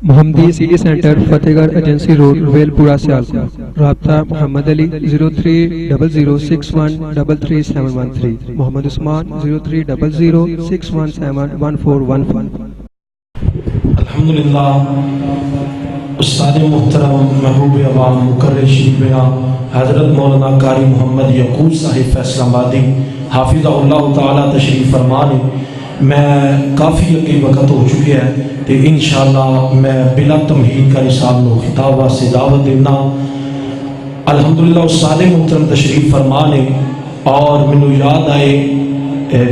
محمدی city centre فتح گڑھ agency road well پورہ سیالکوٹ. رابطہ محمد علی 0300613373 محمد عثمان 0300617141. الحمدللہ. استاد محترم محبوب عوام مقرر شریف بیاں حضرت مولانا قاری محمد یعقوب صاحب فیصل آبادی حافظہ اللہ تعالی تشریف فرمانے. میں کافی اگے وقت ہو چکے ہیں تو انشاءاللہ میں بلا تمہید کا رسالہ و خطاب سے دعوت دینا. الحمدللہ استاد محترم تشریف فرمانے اور منو یاد آئے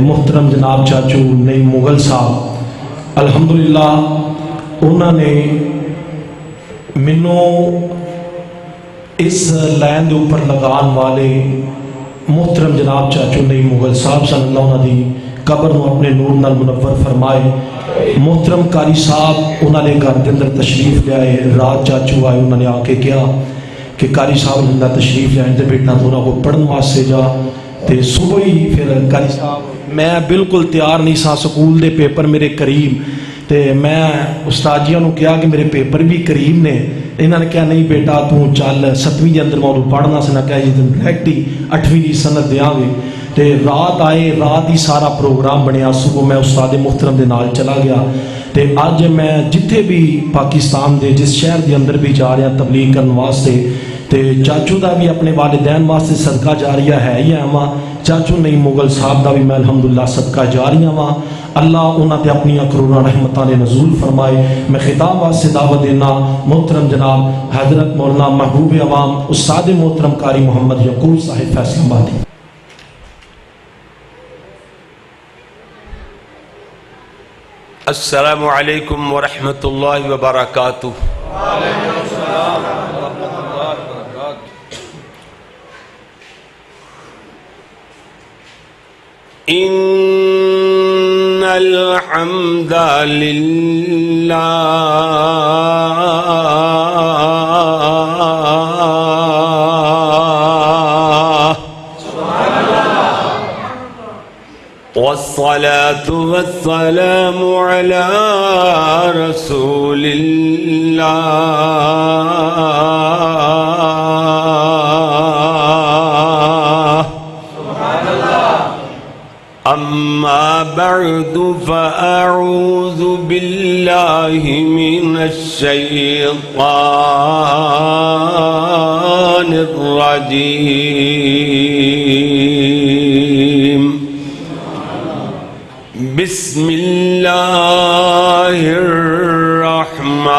محترم جناب چاچو نئی مغل صاحب. الحمدللہ انہوں نے منو اس لائن دے اوپر لگان والے محترم جناب چاچو نئی مغل صاحب صلی اللہ علیہ وسلم قبر نو اپنے نور نال منور فرمائے. محترم قاری صاحب انہوں نے گھر کے اندر تشریف لے آئے. رات چاچو آئے انہوں نے آ کے کہا کہ قاری صاحب نے تشریف لے آئے بیٹا تو انہوں کو پڑھن واسطے جا. تے صبح ہی پھر قاری صاحب میں بالکل تیار نہیں سا, سکول دے پیپر میرے قریب تے میں استاد جی نو کہا کہ میرے پیپر بھی قریب نے. انہوں نے کہا نہیں بیٹا تو چل 7ویں دے اندر میں پڑھنا سے نہ کہا جی ڈائریکٹ ہی 8ویں دی سند دیاں گے. تے رات آئے, رات ہی سارا پروگرام بنیا. صبح میں استاد محترم دے نال چلا گیا. تے اج میں جتھے بھی پاکستان دے جس شہر دے اندر بھی جا رہا تبلیغ کرنے واسطے تے چاچو دا بھی اپنے والدین واسطے صدقہ جاریہ ہے ہی ہے ماں. چاچو نئی مغل صاحب دا بھی میں الحمدللہ صدقہ جاریہ ماں. اللہ انہاں تے اپنی کروڑا رحمتاں نے نزول فرمائے. میں خطاب واسطے دعوت دینا محترم جناب حضرت مولانا محبوب عوام استاد محترم قاری محمد یعقوب صاحب فیصل آبادی. السلام علیکم ورحمۃ اللہ وبرکاتہ. وعلیکم السلام ورحمۃ اللہ وبرکاتہ. ان الحمد للہ والصلاة والسلام على رسول الله. أما بعد فأعوذ بالله من الشيطان الرجيم. بسم اللہ الرحمن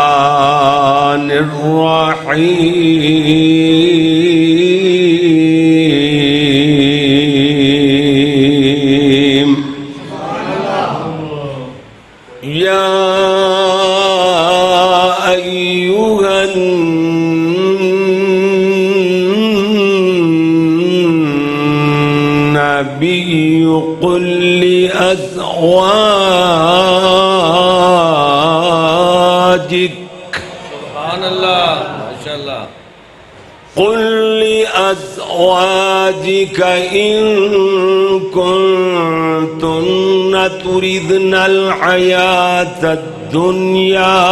الرحیم. یا ایھا النبی قل لأزواجك سبحان اللہ ماشاءاللہ. قل لأزواجك إن كنتن تردن الحياة الدنيا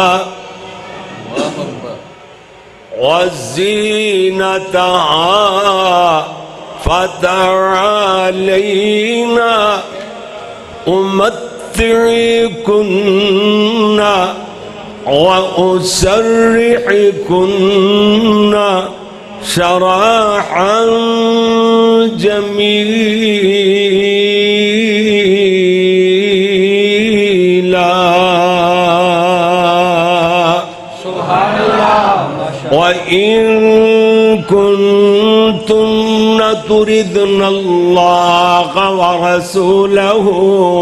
وزينتها فتعالينا أمتعكن وأسرحكن سراحا جميلا. سبحان اللہ. وإن كنتن تردن الله ورسوله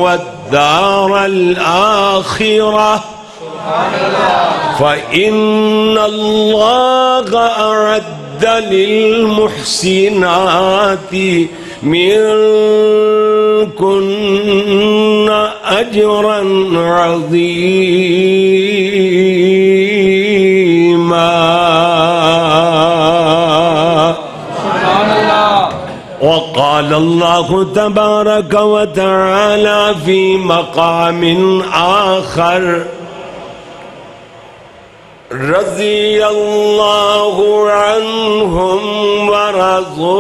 والدار الآخرة فإن الله أعد للمحسنات منكن أجرا عظيما. وقال الله تبارك وتعالى في مقام آخر رضی اللہ عنہم ورضوا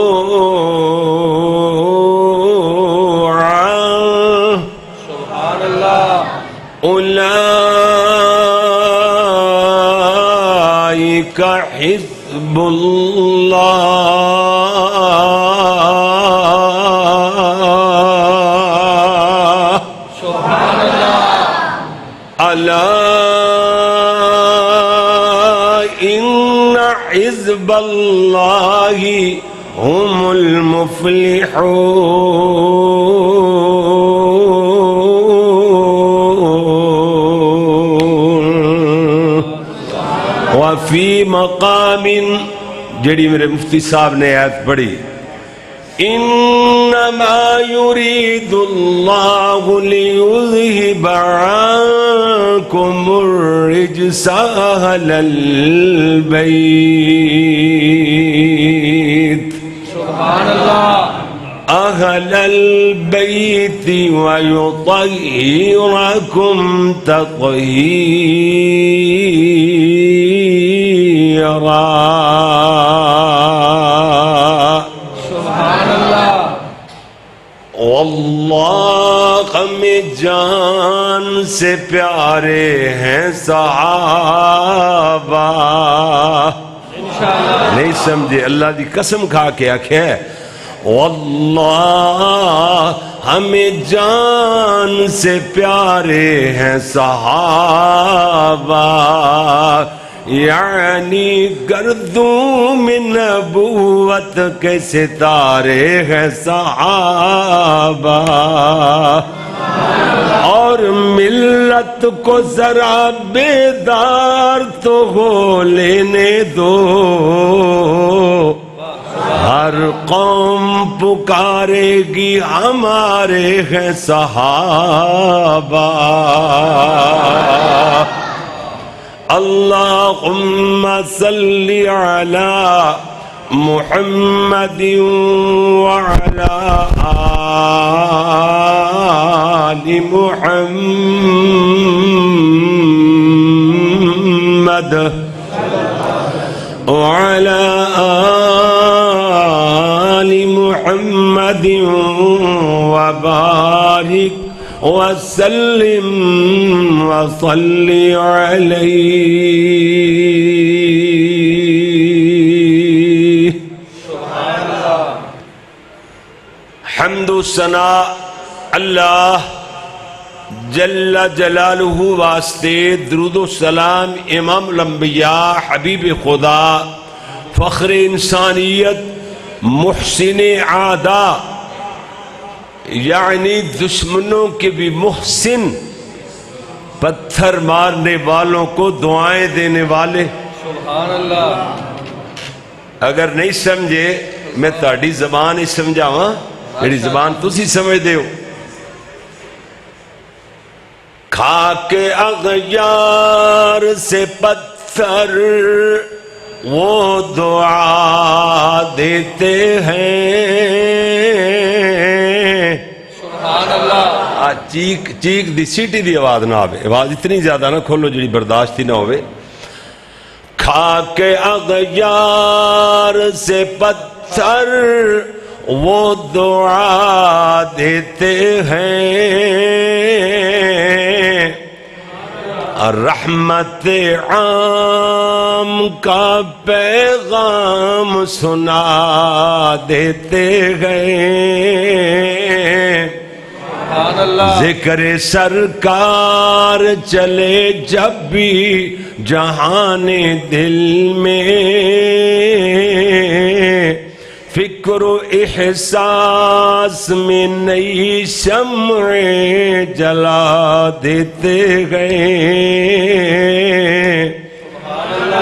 عنہ سبحان اللہ اولئک حزب اللہ سبحان اللہ الا ان حزب اللہ هم المفلحون وفی مقام جڑی میرے مفتی صاحب نے آیت پڑھی انما يريد الله ليذهب عنكم الرجس اهل البيت سبحان اللہ اهل البيت ويطهركم تطهيرا واللہ میں جان سے پیارے ہیں صحابہ نہیں سمجھے اللہ دی قسم کھا کے آکھے واللہ ہمیں جان سے پیارے ہیں صحابہ یعنی گردوں میں نبوت کے ستارے ہیں صحابہ اور ملت کو ذرا بیدار تو ہو لینے دو ہر قوم پکارے گی ہمارے ہیں صحابہ اللہم صلی علی محمد وعلی آل محمد وعلی آل محمد وبارک وسلم وصلی علیہ حمد و ثنا اللہ جل جلالہ واسطے درود و سلام امام الانبیاء حبیب خدا فخر انسانیت محسن عادا یعنی دشمنوں کے بھی محسن پتھر مارنے والوں کو دعائیں دینے والے سبحان اللہ اگر نہیں سمجھے میں تاڑی زبان ہی سمجھاواں میری زبان تسی سمجھ دے ہو کھا کے اغیار سے پتھر وہ دعا دیتے ہیں سبحان اللہ چیک دی سیٹی دی آواز نہ آوے آواز اتنی زیادہ نہ کھولو جڑی برداشت ہی نہ ہوئے کھا کے اغیار سے پتھر وہ دعا دیتے ہیں رحمت عام کا پیغام سنا دیتے ہیں ذکر سرکار چلے جب بھی جہان دل میں فکر و احساس میں نئی شمعیں جلا دیتے گئے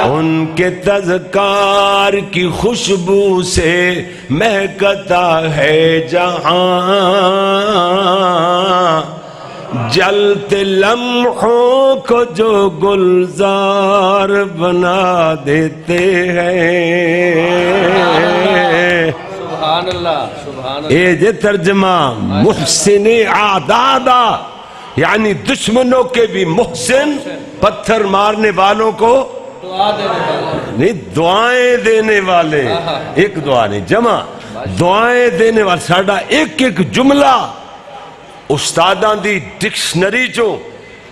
ان کے تذکار کی خوشبو سے مہکتا ہے جہاں جلتے لمحوں کو جو گلزار بنا دیتے ہیں سبحان اللہ سبحان اللہ اے جے ترجمہ محسن عادادا یعنی دشمنوں کے بھی محسن پتھر مارنے والوں کو دعا دینے والے نہیں دعائیں دینے والے، ایک دعا نہیں جمع دعائیں دینے والے. ساڈا ایک ایک جملہ استاداں دی ڈکشنری چوں،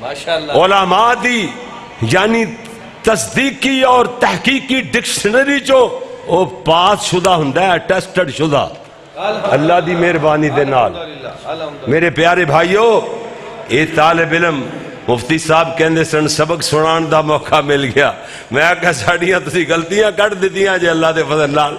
ماشاءاللہ علماء دی یعنی تصدیقی اور تحقیقی ڈکشنری چوں وہ پاس شدہ ہوندا ہے، ٹیسٹڈ شدہ اللہ دی مہربانی دے نال. الحمدللہ. میرے پیارے بھائیو، اے طالب علم مفتی صاحب کہندے سن سبق سنان دا موقع مل گیا. میں کہا ساڑیاں تسی غلطیاں کٹ دیتیاں جے اللہ دے فضل نال،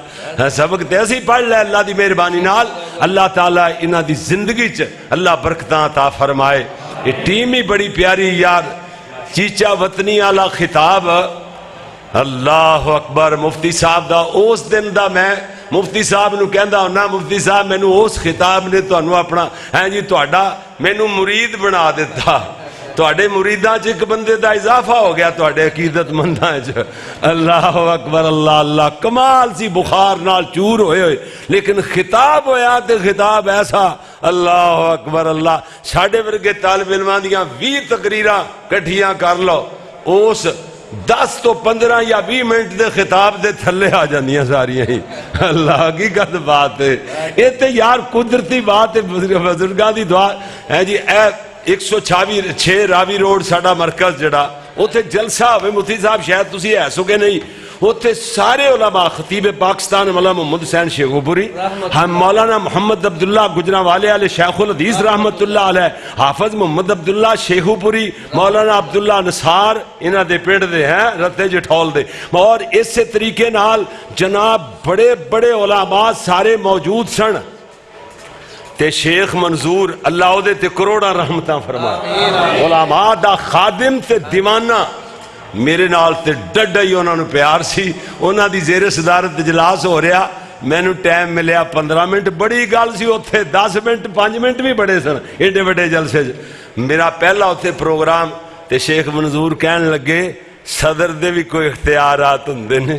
سبق تے اسی پڑھ لے اللہ دی مہربانی نال. اللہ تعالیٰ انہاں دی زندگی چ اللہ برکتاں عطا فرمائے. یہ ٹیم ہی بڑی پیاری یار، چیچا وطنی والا خطاب، اللہ اکبر. مفتی صاحب دا اس دن دا میں مفتی صاحب نو کہندا ہونا، مفتی صاحب مینوں اس خطاب نے تانوں اپنا ہے جی تہاڈا مینوں مرید بنا دیتا. تہاڈے مریداں چ ایک بندے دا اضافہ ہو گیا تہاڈے عقیدت منداں چ. اللہ اکبر اللہ اللہ. کمال سی بخار نال چور ہوئے ہوئے، لیکن خطاب ہویا تے خطاب ایسا اللہ اکبر اللہ. ساڈے ورگے طالب علماں دیاں 20 تقریراں کٹھیاں کر لو، اس 10 تو 15 یا 20 منٹ دے خطاب دے تھلے آ جاندیاں ساریاں ہی. اللہ حقیقت بات ہے. یہ تے یار قدرتی بات ہے، بزرگاں دی دعا ہے جی. اے 106 راوی روڈ ساڈا مرکز جڑا، اوتھے جلسہ ہوئے مفتی صاحب شاید تسی ہے سو کہ نہیں، اوتھے سارے علماء، خطیب پاکستان مولانا محمد حسین شیخو پوری، ہم مولانا محمد عبداللہ گجرانوالے والے شیخ الحدیث رحمت اللہ علیہ، حافظ محمد عبداللہ شیخو پوری، مولانا عبداللہ نصار انہاں دے پیڑ دے ہیں رتے جٹھول دے. اور اسی طریقے نال جناب بڑے بڑے علماء سارے موجود سن. تے شیخ منظور اللہ او دے تے کروڑا رحمتاں فرمائے، علماء دا خادم تے دیوانہ. میرے نال تے ڈڈا ہی انہاں نو پیار سی. انہاں دی زیر صدارت اجلاس ہو رہا، مینوں ٹائم ملیا 15 منٹ، بڑی گل سی. اوتھے 10 منٹ 5 منٹ بھی بڑے سن ایڈے بڑے جلسے. میرا پہلا اوتھے پروگرام تے شیخ منظور کہن لگے صدر دے بھی کوئی اختیارات ہوندے نے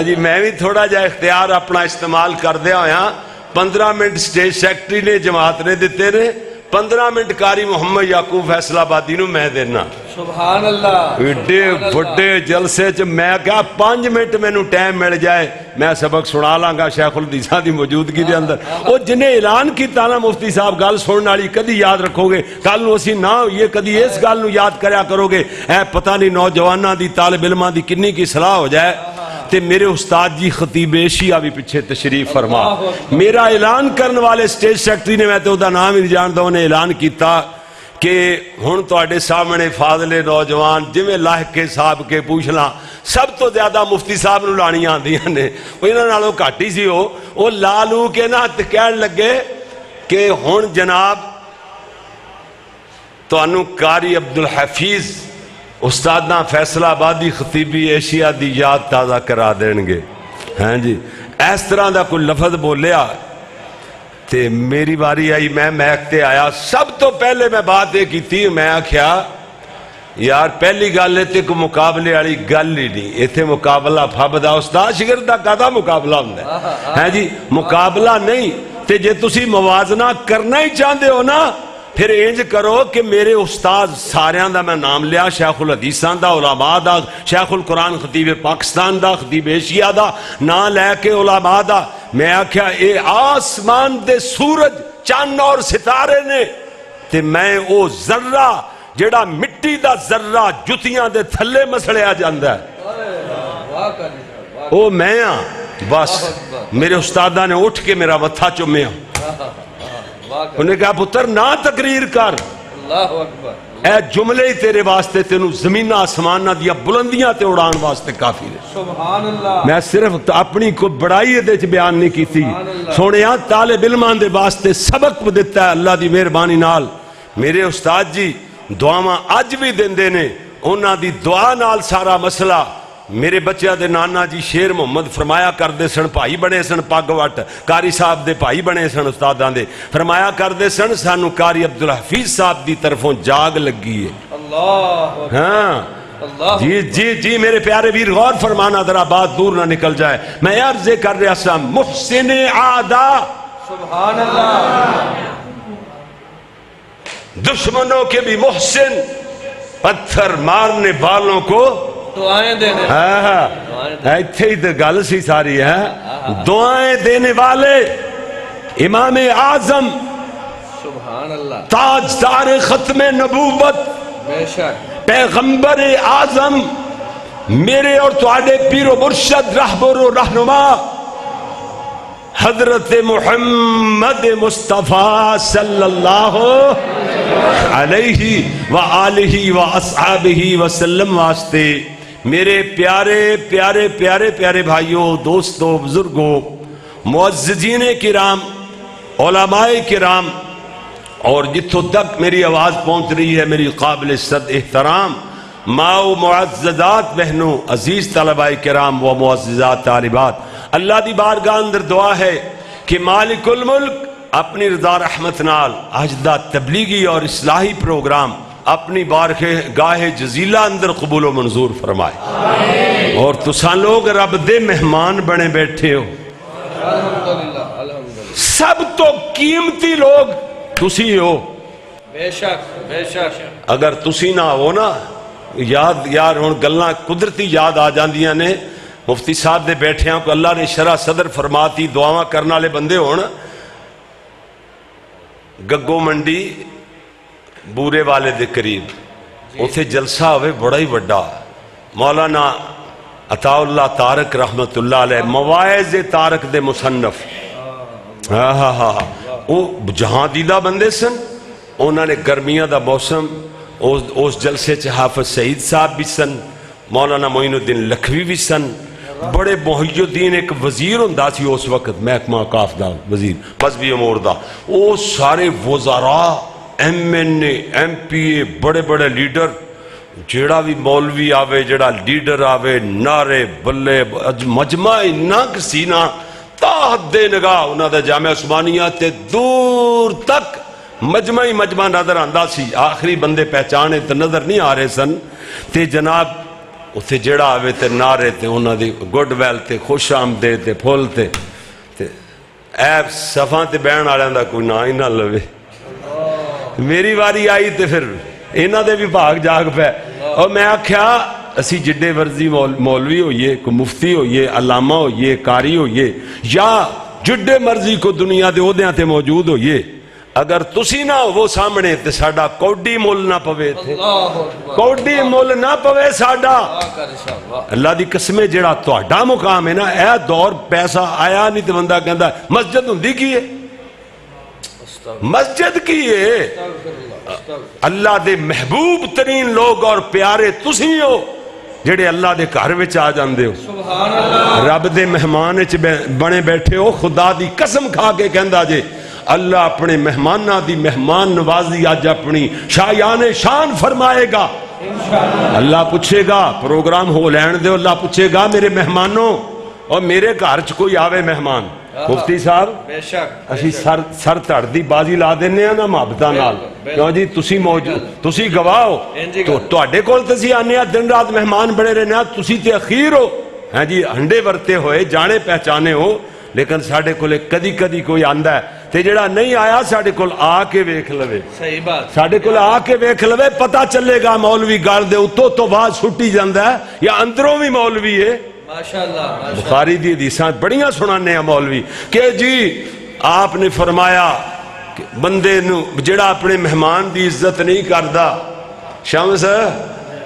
جی. میں بھی تھوڑا جا اختیار اپنا استعمال کردیا ہویا. 15 منٹ سٹیج سیکٹری نے جماعت نے دیتے نے، 15 منٹ قاری محمد یعقوب فیصل آبادی نو میں دینا. سبحان اللہ. ایڈے بڑے جلسے چ میں کہا 5 منٹ مینوں ٹائم مل جائے میں سبق سنا لاں گا شیخ الحدیثاں دی موجودگی دے اندر. او جنہیں اعلان کیتا نا مفتی صاحب گل سنن والی کدی یاد رکھو گے، کل نو اسی نہ ہوئیے کدی اس گل نو یاد کریا کرو گے. اے پتہ نہیں نوجواناں دی طالب علماں دی کنی کی صلاح ہو جائے. تے میرے استاد جی خطیب ایشیا بھی پیچھے تشریف فرما. میرا اعلان کرنے والے سٹیج سیکٹری نے، میں تو دا نام ہی نہیں جانتا، انہیں اعلان کیتا کہ ہن تواڈے سامنے فاضل نوجوان جویں لاحق کے صاحب کے پوچھنا سب تو زیادہ مفتی صاحب نو لانیاں آندیاں نے. وہ انہاں نالوں گھٹ ہی سی. وہ لالو کے نا تے کہن لگے کہ ہن جناب تانوں قاری عبدالحفیظ استاداں فیصل آبادی خطیبی ایشیا دی یاد تازہ کرا دیں گے. ہاں جی اس طرح دا کوئی لفظ بولیا تے میری باری آئی، میں محکتے آیا. سب تو پہلے میں بات یہ کی تھی، میں آکھیا یار پہلی گل ہے تے کوئی مقابلے والی گل ہی نہیں. ایتھے مقابلہ پھب دا استاد شاگرد دا کدا مقابلہ ہوندا ہے؟ ہاں جی مقابلہ نہیں. تے جے تسی موازنہ کرنا ہی چاہندے ہو نا پھر انج کرو کہ میرے استاد ساریاں دا میں نام لیا، شیخ الحدیثاں دا، علماء دا، شیخ القرآن خطیب پاکستان دا، خطیب ایشیا دا نا لے کے علماء دا. میں آکھیا اے آسمان دے سورج چاند اور ستارے نے تے میں او ذرہ جڑا مٹی دا ذرہ جتیاں دے تھلے مسڑیا جاندا ہے او میں ہاں. بس میرے استادہ نے اٹھ کے میرا متھا چومیا. انہیں کہا پتر نہ تقریر کر، اللہ اکبر، اے جملے ہی تیرے واسطے تینوں زمینہ آسمانہ دیا بلندیاں تے اڑان واسطے کافی ہے. سبحان اللہ. میں صرف اپنی کو بڑائی دے بیان نہیں کی تھی. سونیا طالب علمان دے واسطے سبق دیتا ہے اللہ دی مہربانی نال. میرے استاد جی دعاواں اج بھی دیندے نے، انہاں دی دعا نال سارا مسئلہ. میرے بچہ دے نانا جی شیر محمد فرمایا کردے سن، بھائی بنے سن پگ وٹ، قاری صاحب دے بھائی بنے سن استاداں دے، فرمایا کردے سن سانو قاری عبدالحفیظ صاحب دی طرفوں جاگ لگی ہے. اللہ ہاں جی جی جی میرے پیارے ویر غور فرمانا ذرا بات دور نہ نکل جائے. میں عرض کر رہا سا محسن عادا، سبحان اللہ، دشمنوں کے بھی محسن، پتھر مارنے والوں کو دعائیں دینے ایتھے ہی تو گل سی ساری ہے. دعائیں دینے والے امام اعظم سبحان اللہ تاجدار ختم نبوت بے شک پیغمبر اعظم میرے اور تواڈے پیر و مرشد رہبر و رہنما حضرت محمد مصطفیٰ صلی اللہ علیہ وآلہ وآصحابہ وسلم واسطے میرے پیارے پیارے پیارے پیارے بھائیوں، دوستوں، بزرگوں، معززین کرام، علماء کرام، اور جتوں تک میری آواز پہنچ رہی ہے میری قابل صد احترام ماں و معززات بہنوں، عزیز طلباء کرام و معززات طالبات، اللہ دی بارگاہ اندر دعا ہے کہ مالک الملک اپنی رضا رحمت نال اج دا تبلیغی اور اصلاحی پروگرام اپنی بارگاہ جزیلہ اندر قبول و منظور فرمائے. اور تساں لوگ رب دے مہمان بنے بیٹھے ہو. الحمدللہ الحمدللہ سب تو قیمتی لوگ تسی ہو. بے شک بے شک. اگر تسی نہ ہو نا یار ہوں گلاں قدرتی یاد آ جاندیاں نے. مفتی صاحب دے بیٹھے ہیں کہ اللہ نے شرح صدر فرماتی دعاواں کرنے والے بندے ہون. گگو منڈی بورے والے دے قریب اتھے جلسہ ہوئے بڑا ہی وڈا. مولانا عطا اللہ تارک رحمت اللہ علیہ مواعظ تارک دے مصنف وہ جہاں دیدہ بندے سن. انہوں نے گرمیاں دا موسم اس جلسے چ حافظ سعید صاحب بھی سن، مولانا معین الدین لکھوی بھی سن. بڑے محی الدین ایک وزیر ہوندا سی اس وقت محکمہ اوقاف دا وزیر مذہبی امور دا. وہ سارے وزراء M N A M P A بڑے بڑے لیڈر جیڑا بھی مولوی آوے جیڑا لیڈر آوے نعرے بلے مجمع اتنا کسی نا تا حد نگاہ انہاں دا جامعہ عثمانیہ تے دور تک مجمع ہی مجمع نظر آندا سی. آخری بندے پہچانے تے نظر نہیں آ رہے سن. تے جناب اتھے جڑا آوے تے نعرے تے انہاں دی گڈ ویل تے خوش آمدید تے پھول تے ایب صفاں تے بہن والےاں دا کوئی نا ہی نہ لوے. میری واری آئی تے پھر انہاں دے بھی بھاگ جاگ پے. اور میں آکھیا اسی جڈے ورزی مولوی ہوئیے کوئی مفتی ہوئیے علامہ ہوئیے قاری ہوئیے یا جڈے مرضی کو دنیا دے عہدیاں تے موجود ہوئیے، اگر تسی نہ ہو وہ سامنے تے ساڈا کوڈی مول نہ پوے تھے. کوڈی مول نہ پوے ساڈا. اللہ دی قسمیں جڑا تہاڈا مقام ہے نا اے دور پیسہ آیا نہیں تے بندہ کہندا مسجد ہوندی کی ہے؟ مسجد کی ہے؟ اللہ دے محبوب ترین لوگ اور پیارے تسی ہو جڑے اللہ دے گھر وچ آ جاندے ہو. سبحان اللہ. رب دے مہمان وچ بنے بیٹھے ہو. خدا دی قسم کھا کے کہندا جے اللہ اپنے مہمانہ دی مہمان نوازی آج اپنی شایان شان فرمائے گا. اللہ پوچھے گا پروگرام ہو لین دے، اللہ پوچھے گا میرے مہمانوں اور میرے گھر چ کوئی آوے مہمان. مفتی صاحب بے شک اسی سر تڑ دی بازی لا دینے ہیں نا محبتاں نال. کیوں جی تسی موجود تسی گواہ ہو تو تواڈے کول تے اسی آنے دن رات مہمان بنے رہنے تسی تے اخیر ہو. ہاں جی ہنڈے ورتے ہوئے جانے پہچانے ہو. لیکن ساڈے کول کدی کدی کوئی آندا ہے تے جڑا نہیں آیا ساڈے کول آ کے ویکھ لوے. صحیح بات. ساڈے کول آ کے ویکھ لوے پتہ چلے گا مولوی گل دے اتوں تو بعد چھٹی جاندا ہے یا اندروں بھی مولوی ہے. ماشاءاللہ. بخاری دی حدیثاں بڑیاں سنانے ہیں مولوی کہ جی آپ نے فرمایا کہ بندے نو جڑا اپنے مہمان دی عزت نہیں کردا شمس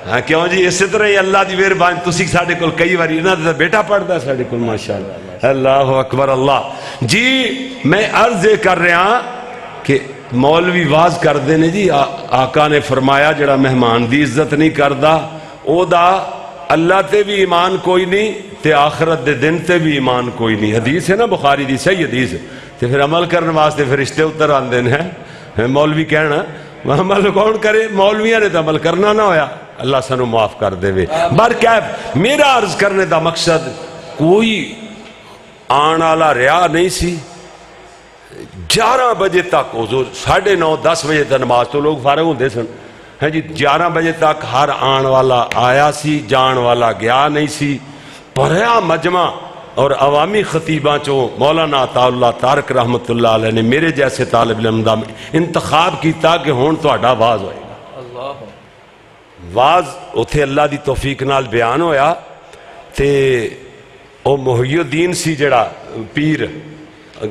ہاں کیوں جی اسی طرح ہی اللہ دی مہربانی تسی ساڈے کول کئی واری انہاں دا بیٹا پڑھدا ساڈے کول ماشاءاللہ. اللہ اکبر اللہ. جی میں عرض کر رہا کہ مولوی واز کردے نے جی آقا نے فرمایا جڑا مہمان دی عزت نہیں کردا او دا اللہ تے بھی ایمان کوئی نہیں تے آخرت دے دن تے بھی ایمان کوئی نہیں. حدیث ہے نا بخاری دی صحیح حدیث ہے. تے پھر عمل کرنے واسطے فرشتے اتر آندے ہیں. مولوی کہنا عمل کون کرے؟ مولویاں نے تو عمل کرنا نہ ہویا. اللہ سانو معاف کر دے وے. برکیف میرا عرض کرنے دا مقصد کوئی آن والا ریا نہیں سی. 11 بجے تک حضور 9:30 10 بجے تک نماز تو لوگ فارغ ہوندے سن. ہے جی 11 بجے تک ہر آن والا آیا سی جان والا گیا نہیں سی. پریا مجمع اور عوامی خطیباں چو مولانا عطا اللہ تارک رحمت اللہ علیہ نے میرے جیسے طالب علم دا انتخاب کیتا کہ ہون تو اڈا آواز ہوئے گا. واز اتھے اللہ دی توفیق نال بیان ہویا تے او محی الدین سی جڑا پیر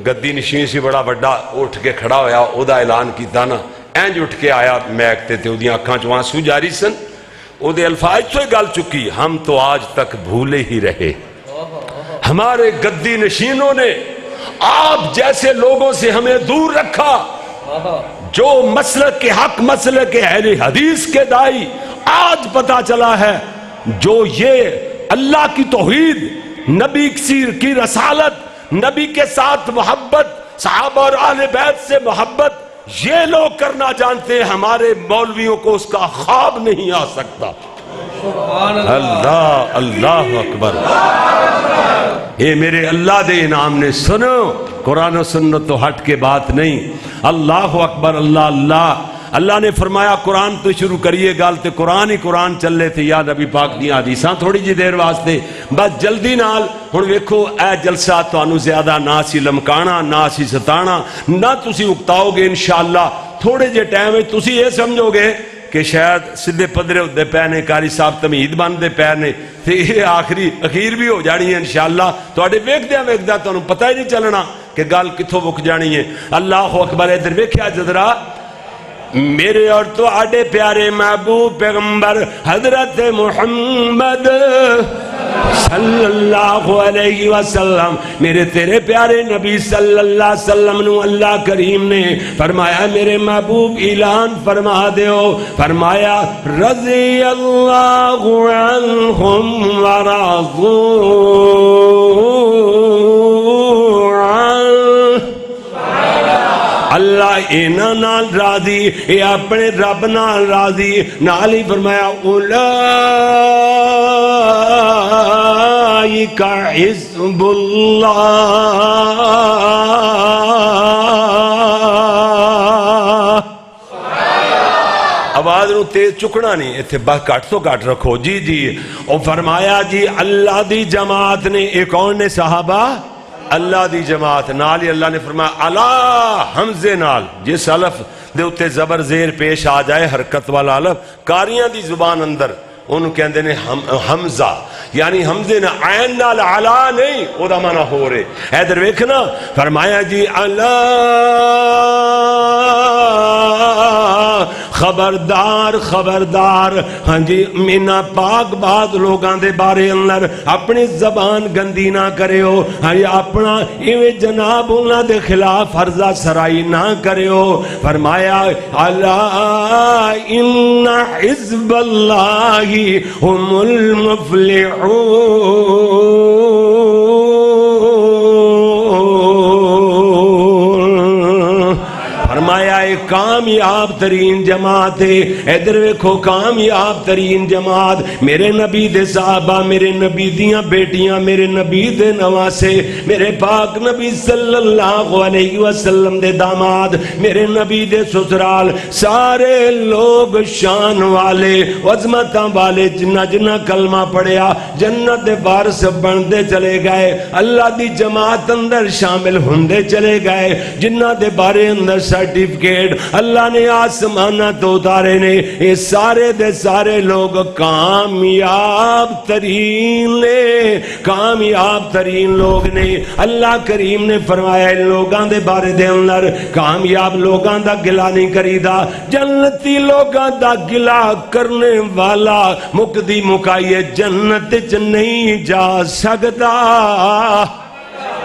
گدی نشین سی بڑا بڑا اٹھ کے کھڑا ہویا او دا اعلان کیتا نا اینج اٹھ کے آیا میک تے او دیاں اکھاں چوں آنسو جاری سن او دے الفاظ تو گل چکی ہم تو آج تک بھولے ہی رہے ہمارے گدی نشینوں نے آپ جیسے لوگوں سے ہمیں دور رکھا جو مسلک کے حق مسلک کے اہل حدیث کے دائی آج پتا چلا ہے جو یہ اللہ کی توحید نبی کی رسالت نبی کے ساتھ محبت صحابہ اور اہل بیت سے محبت یہ لوگ کرنا جانتے ہیں ہمارے مولویوں کو اس کا خواب نہیں آ سکتا اللہ اللہ اکبر اے میرے اللہ دے انعام نے سنو قرآن و سنت تو ہٹ کے بات نہیں اللہ اکبر اللہ اللہ اللہ نے فرمایا قرآن تو شروع کریے گال تے قرآن ہی قرآن چلے تھے یا نبی پاک دی حدیثاں تھوڑی جی دیر واسطے بس جلدی نال ہن ویکھو اے جلسہ تانوں زیادہ نہ سی لمکانا نہ سی ستانا نہ تسی اکتاؤ گے انشاءاللہ تھوڑے جے ٹائم وچ تسی یہ سمجھو گے کہ شاید سدھے پدرے ہوتے پے نے قاری صاحب تمہید بنتے پے نے تے یہ آخری اخیر بھی ہو جانی ہے انشاءاللہ تواڈے ویکھدیاں تانوں پتہ ہی نہیں چلنا کہ گل کتھوں مک جانی ہے اللہ اکبر ادھر ویکھیا جدرا میرے اور تو آڈے پیارے محبوب پیغمبر حضرت محمد صلی اللہ علیہ وسلم میرے تیرے پیارے نبی صلی اللہ علیہ وسلم نو اللہ کریم نے فرمایا میرے محبوب اعلان فرما دیو فرمایا رضی اللہ عنہم ورضوا اللہ اینا نال راضی اے اپنے رب نال راضی نال ہی فرمایا اولئک حزب اللہ آواز نو تیز چکنا نہیں ایتھے بس کٹ تو کٹ رکھو جی جی اور فرمایا جی اللہ دی جماعت نے ایک کون نے صحابہ اللہ دی جماعت نال ہی اللہ نے فرمایا اللہ حمزے نال جس الف دے اتے زبر زیر پیش آ جائے حرکت والا الف کاریاں دی زبان اندر انہوں کہندے نے حمزہ یعنی حمزے نے عین نال علا نہیں او دا معنی ہو رہے ایدر ویکھنا فرمایا جی اللہ خبردار خبردار ہاں جی مینا پاک بعد لوگاں دے بارے اندر اپنی زبان گندی نہ کرے ہو ہاں جی اپنا ایویں جناب انہاں دے خلاف عرضہ سرائی نہ کرے ہو فرمایا اللہ ان حزب اللہ هم المفلحون فرمایا ایک کامیاب ترین جماعت ہے ادھر ویکھو کامیاب ترین جماعت میرے نبی دے صحابہ میرے نبی دیاں بیٹیاں میرے نبی دے نواسے میرے پاک نبی صلی اللہ علیہ وسلم دے داماد میرے نبی دے سسرال سارے لوگ شان والے عظمتاں والے جنہ جنہ کلمہ پڑھیا جنت دے وارث بندے چلے گئے اللہ دی جماعت اندر شامل ہوندے چلے گئے جنہ دے بارے اندر سرٹیفکیٹ اللہ نے آسمانہ تو اتارے نے یہ سارے دے سارے لوگ کامیاب ترین لوگ نے اللہ کریم نے فرمایا ان لوگاں دے بارے دے اندر کامیاب لوگاں دا گلہ نہیں کریدا جنتی لوگاں دا گلہ کرنے والا مکدی مکائیے جنت چ نہیں جا سکتا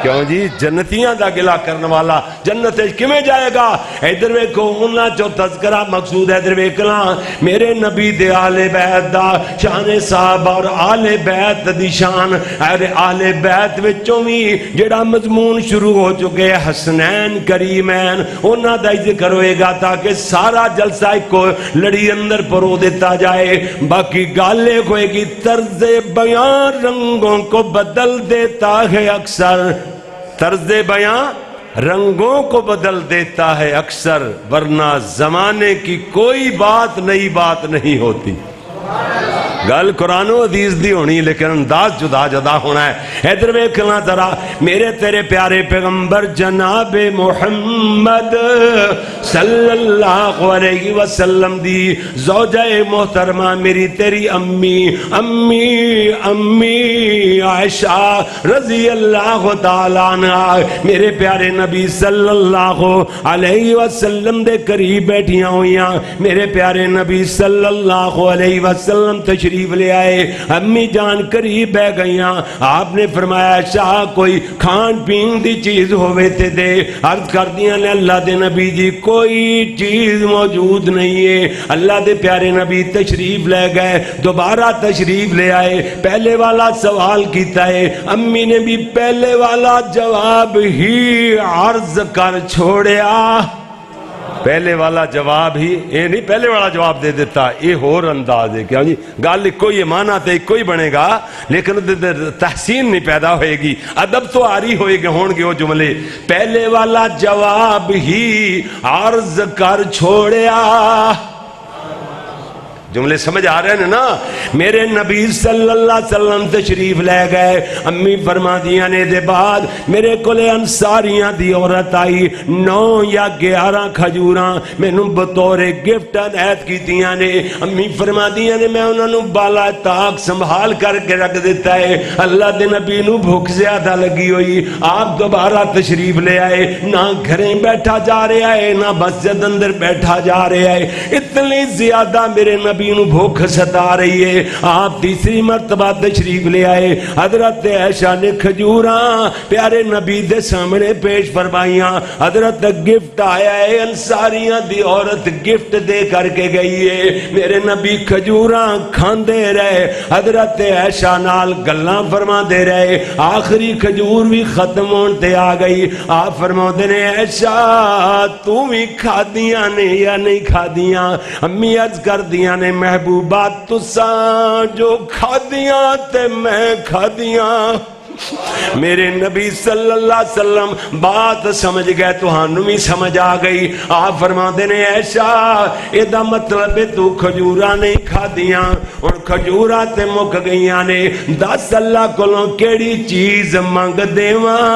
کیوں جی جنتیاں دا گلہ کرنے والا جنت کمیں جائے گا ادھر ویکھو انہاں چو تذکرہ مقصود ہے ادھر ویکھنا میرے نبی دے آل بیت دا شان صحابہ اور آل بیت دی شان آل بیت وچوں بھی جڑا مضمون شروع ہو چکے حسنین کریمین انہاں دا ذکر ہوئے گا تاکہ سارا جلسہ کو لڑی اندر پرو دیتا جائے باقی گالے ہوئے گی طرز بیان رنگوں کو بدل دیتا ہے اکثر طرز بیان رنگوں کو بدل دیتا ہے اکثر ورنہ زمانے کی کوئی بات نئی بات نہیں ہوتی گل قرآن و حدیث دی ہونی لیکن انداز جدا جدا ہونا ہے. ادھر ویکھنا ذرا میرے تیرے پیارے پیغمبر جناب محمد صلی اللہ علیہ وسلم دی زوجہ محترمہ میری تیری امی امی امی عائشہ رضی اللہ تعالیٰ عنہ میرے پیارے نبی صلی اللہ علیہ وسلم دے قریب بیٹھیاں ہویاں. میرے پیارے نبی صلی اللہ علیہ وسلم تشریف لے آئے. امی جان قریب بہ گئیاں. آپ نے فرمایا شاہ کوئی کھان پین دی چیز ہوئے تے دے. عرض کر دیا نے اللہ دے نبی جی کوئی چیز موجود نہیں ہے. اللہ دے پیارے نبی تشریف لے گئے. دوبارہ تشریف لے آئے. پہلے والا سوال کیتا ہے. امی نے بھی پہلے والا جواب ہی عرض کر چھوڑیا. پہلے والا جواب ہی یہ نہیں پہلے والا جواب دے دیتا. یہ اور انداز ہے کیا جی گل کوئی مانا تے کوئی بنے گا لیکن تحسین نہیں پیدا ہوئے گی. ادب تو آری ہوئے گے ہون گے وہ جملے. پہلے والا جواب ہی عرض کر چھوڑیا. جملے سمجھ آ رہے ہیں نا. میرے نبی صلی اللہ علیہ وسلم تشریف لے گئے. امی فرما دیا نے دے بعد میرے کولے انصاریاں دی عورت آئی. 9 یا 11 کھجوراں مینوں بطور گفٹ عنایت کیتیاں نے. امی فرما دیا نے میں انہاں نوں بالا تاک سنبھال کر کے رکھ دیتا ہے. اللہ دے نبی نوں بھوک زیادہ لگی ہوئی. آپ دوبارہ تشریف لے آئے. نہ گھریں بیٹھا جا رہا ہے نہ مسجد اندر بیٹھا جا رہا ہے. اتنی زیادہ میرے نبی نو بھوک ستا رہی ہے. آپ تیسری مرتبہ تشریف لے آئے. حضرت عائشہ نے کھجوراں پیارے نبی دے سامنے پیش فرمائیاں. حضرت گفٹ آیا ہے. انصاریاں دی عورت گفٹ دے کر کے گئی ہے. میرے نبی کھجوراں کھاندے رہے. حضرت عائشہ نال گلاں فرما دے رہے. آخری کھجور بھی ختم ہون تے آ گئی. آپ فرماؤندے نے عائشہ تو بھی کھادیاں نے یا نہیں کھادیاں. امی عرض کر دیاں نے محبوبات تساں جو کھادیاں تے میں کھادیاں. میرے نبی صلی اللہ علیہ وسلم بات سمجھ گئے تو ہانو سمجھ آ گئی. آپ فرماتے نے عائشہ ایدہ مطلب ہے تو کھجورا نہیں کھا دیاں اور کھجورا تے مک گئیاں نے. 10 اللہ کولوں کیڑی چیز منگ دیواں.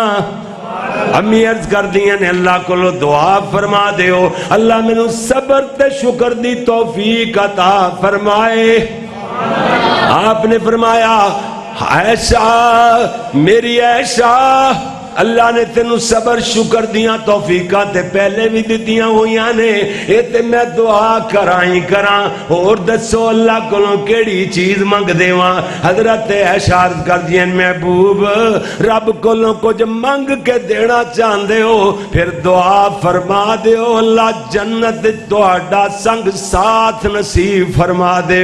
امی عرض کر دیا نے اللہ کو لو دعا فرما دیو اللہ میں نو صبر تے شکر دی توفیق عطا فرمائے. آپ نے فرمایا عائشہ میری عائشہ اللہ نے تینوں صبر شکر دیاں توفیقاں تے پہلے بھی دیتیاں ہویاں نے. اے تے میں دعا کرائیں کراں اور دسو اللہ کولوں کیڑی چیز منگ دیواں. حضرت عائشہ عرض کر دیا محبوب رب کولوں کچھ منگ کے دینا چاہندے ہو پھر دعا فرما دیو اللہ جنت تہاڈا سنگ ساتھ نصیب فرما دے.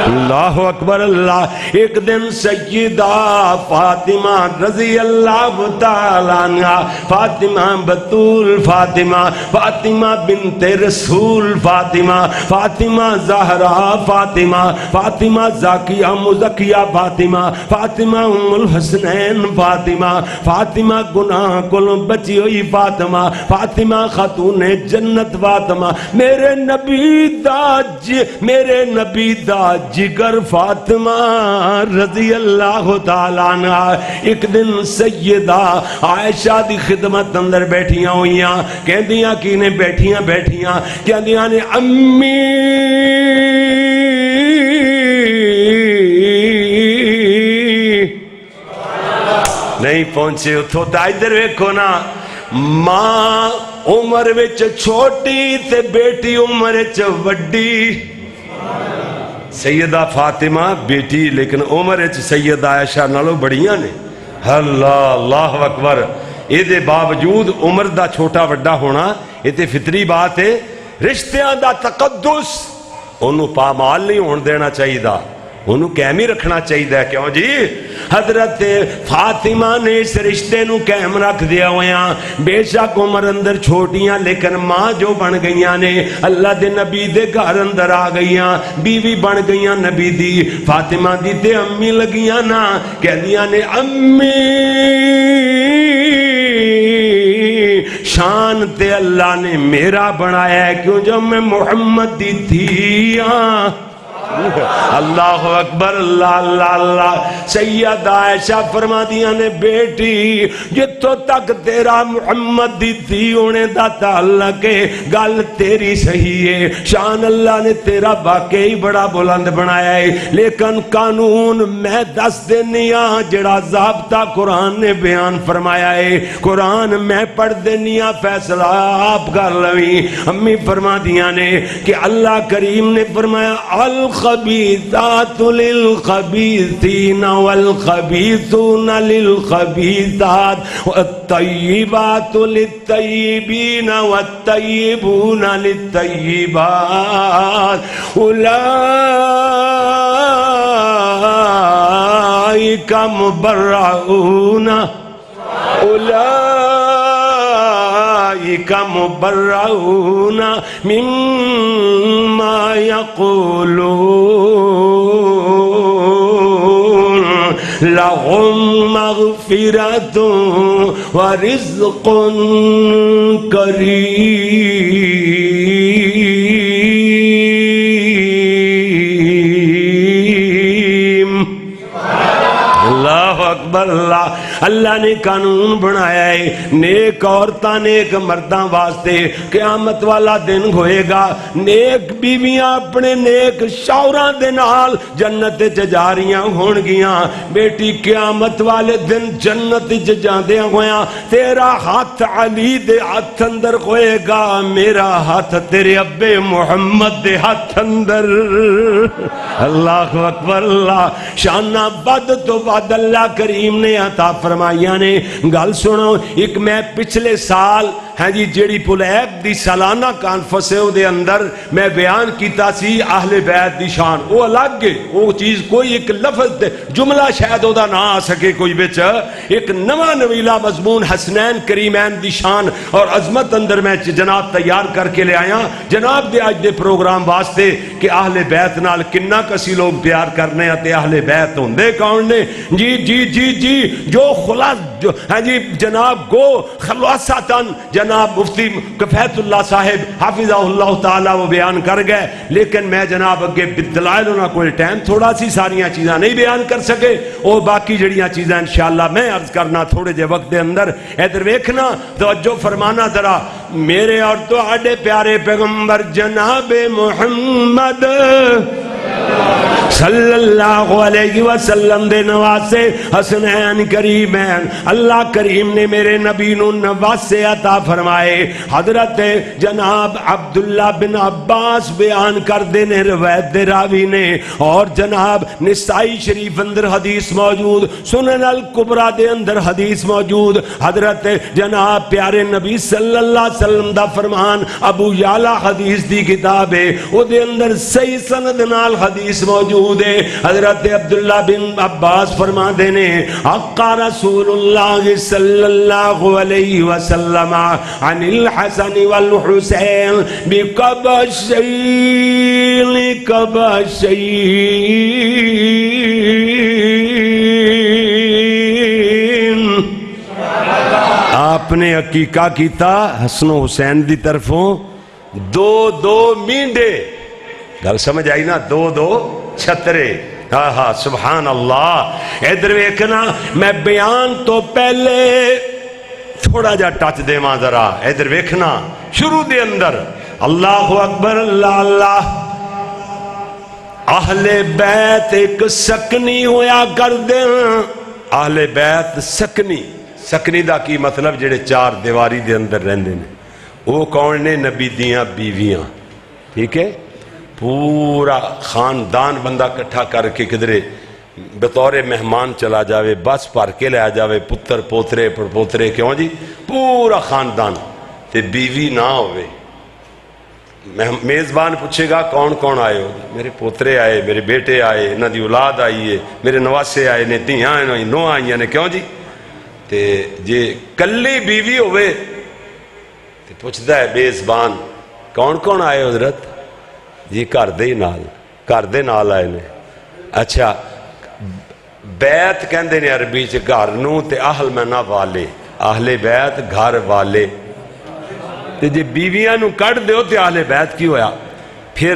اللہ اکبر اللہ. ایک دن سیدہ فاطمہ رضی اللہ تعالیٰ عنہ فاطمہ بطول فاطمہ بنت رسول فاطمہ زہرا فاطمہ زاکیہ مزکیہ فاطمہ ام الحسنین فاطمہ گناہ کلوں بچی ہوئی فاطمہ خاتون جنت میرے نبی دا جگر فاطمہ رضی اللہ تعالیٰ عنہ. ایک دن سیدہ عائشہ دی خدمت اندر بیٹھیاں ہوئیاں کہندیاں کی نے بیٹھیاں کہندیاں نے امی نہیں پہنچے اتھو تا ادھر ویکھو نا. ماں عمر وچ چھوٹی تے بیٹی عمر وچ وڈی. سیدہ فاطمہ بیٹی لیکن عمر سیدہ عائشہ نالوں بڑیاں نے. اللہ اکبر. اے دے باوجود عمر دا چھوٹا وڈا ہونا یہ تے فطری بات ہے. رشتیاں دا تقدس انہوں پامال نہیں ہون دینا چاہیے دا انہوں قائم ہی رکھنا چاہیے. کیوں جی حضرت فاطمہ نے اس رشتے نو قائم رکھ دیا ہویاں. بے شک عمر اندر چھوٹیاں لیکن ماں جو بن گئیاں نے اللہ دے نبی دے گھر اندر آ گئیاں بیوی بن گئیاں نبی دی. فاطمہ دی تے امی لگیاں نا کہندیاں نے امی شان تے اللہ نے میرا بنایا ہے کیوں جو میں محمد دی تھی. اللہ اکبر، اللہ اللہ اللہ۔ سیدہ عائشہ فرما دیاں نے بیٹی جتوں تک تیرا محمد دی تھی ہونے دا تعلق ہے، گل تیری صحیح ہے، شان اللہ نے تیرا واقعی بڑا بلند بنایا ہے، لیکن قانون میں دس دینی ہاں جڑا ضابطہ قرآن نے بیان فرمایا ہے، قرآن میں پڑھ دینی ہاں، فیصلہ آپ کر لویں۔ امی فرما دیاں نے کہ اللہ کریم نے فرمایا الخبیثات للخبیثین والخبیثون للخبیثات والطیبات للطیبین والطیبون للطیبات اولئک مبرؤون مبرؤون مما یقولون لهم مغفرۃ ورزق کریم۔ اللہ اکبر، اللہ نے قانون بنایا ہے نیک عورتاں نیک مرداں واسطے قیامت والا دن ہوئے گا، نیک بیویاں اپنے نیک شوہراں دے نال جنت چ جا رہیاں ہون گیاں۔ بیٹی قیامت والے دن جنت چ جاندیاں ہویاں تیرا ہاتھ علی دے ہاتھ اندر ہوئے گا، میرا ہاتھ تیرے ابے محمد دے ہاتھ اندر۔ اللہ اکبر، اللہ شانہ بد تو بد اللہ کریم نے عطا فرمائیاں نے۔ گل سنو، ایک میں پچھلے سال جی جیڑی پلیب دی سالانہ کانفرنس ہے دے اندر میں بیان کیتا سی اہل بیت دی شان، وہ الگ ہے، وہ چیز کوئی ایک لفظ دے جملہ شاید دا نہ آ سکے کوئی بچ، ایک نواں نویلا مضمون حسنین کریمین دی شان اور عظمت اندر میں جناب تیار کر کے لے آیا جناب دے آج دے پروگرام واسطے کہ اہل بیت نال کنہ کسی لوگ پیار کرنے آتے اہل بیت ہوندے کون نے؟ جی جی جی جی جو خلاص جی جناب گو خلاصاتاً جناب مفتی کفیت اللہ صاحب حافظہ اللہ تعالیٰ وہ بیان کر گئے، لیکن میں جناب اگے دلائل ہونا کوئی ٹائم تھوڑا سی ساریاں چیزاں نہیں بیان کر سکے، اور باقی جڑیاں چیزاں انشاءاللہ میں عرض کرنا تھوڑے جے وقت دے اندر۔ ادھر ویکھنا توجہ فرمانا ذرا، میرے اور تو آڈے پیارے پیغمبر جناب محمد صلی اللہ علیہ وسلم دے نواسے حسنین کریمین اللہ کریم نے میرے نبی نو نواسے عطا فرمائے۔ حضرت جناب عبداللہ بن عباس بیان کر دینے روایت دے راوی نے، اور جناب نسائی شریف اندر حدیث موجود، سنن الکبریٰ دے اندر حدیث موجود، حضرت جناب پیارے نبی صلی اللہ علیہ وسلم دا فرمان ابو یعلا حدیث دی کتاب ہے، او دے اندر صحیح سند نال حدیث موجود ہے۔ حضرت عبداللہ بن عباس فرما دینے حقا رسول اللہ صلی اللہ علیہ وسلم عن الحسن والحسین بقبشین قبشین۔ آپ نے عقیقہ کیتا حسن و حسین دی طرفوں دو دو مینڈے، گل سمجھ آئی نا، دو دو چھترے، ہاں سبحان اللہ۔ ادھر ویکھنا میں بیان تو پہلے تھوڑا جا ٹچ دے ماں ذرا، ادھر ویکھنا شروع دے اندر اللہ اکبر اللہ اللہ۔ اہل بیت ایک سکنی ہویا کر دیں، اہل بیت سکنی، سکنی دا کی مطلب جڑے چار دیواری دے اندر رہندے نے، وہ کون نے؟ نبی دیاں بیویاں، ٹھیک ہے؟ پورا خاندان بندہ کٹھا کر کے کدھرے بطور مہمان چلا جاوے، بس پر کے لے جاوے، پتر پوترے پڑپوترے، کیوں جی پورا خاندان، تے بیوی نہ ہوئے۔ میزبان پوچھے گا کون کون آئے ہو؟ میرے پوترے آئے، میرے بیٹے آئے، انہاں دی اولاد آئی ہے، میرے نواسے آئے نے، دھیاں آئے، نو آئی نے، کیوں جی؟ تے جے کلی بیوی ہوئے تے پوچھتا ہے میزبان کون کون آئے حضرت؟ جی گھر دے نال آئے نے۔ اچھا بیت کہندے نے عربی چ گھر نو، تے اہل میں نہ والے، اہل بیت گھر والے، تے جے بیویاں نو کٹ دیو تے اہل بیت کی ہویا؟ پھر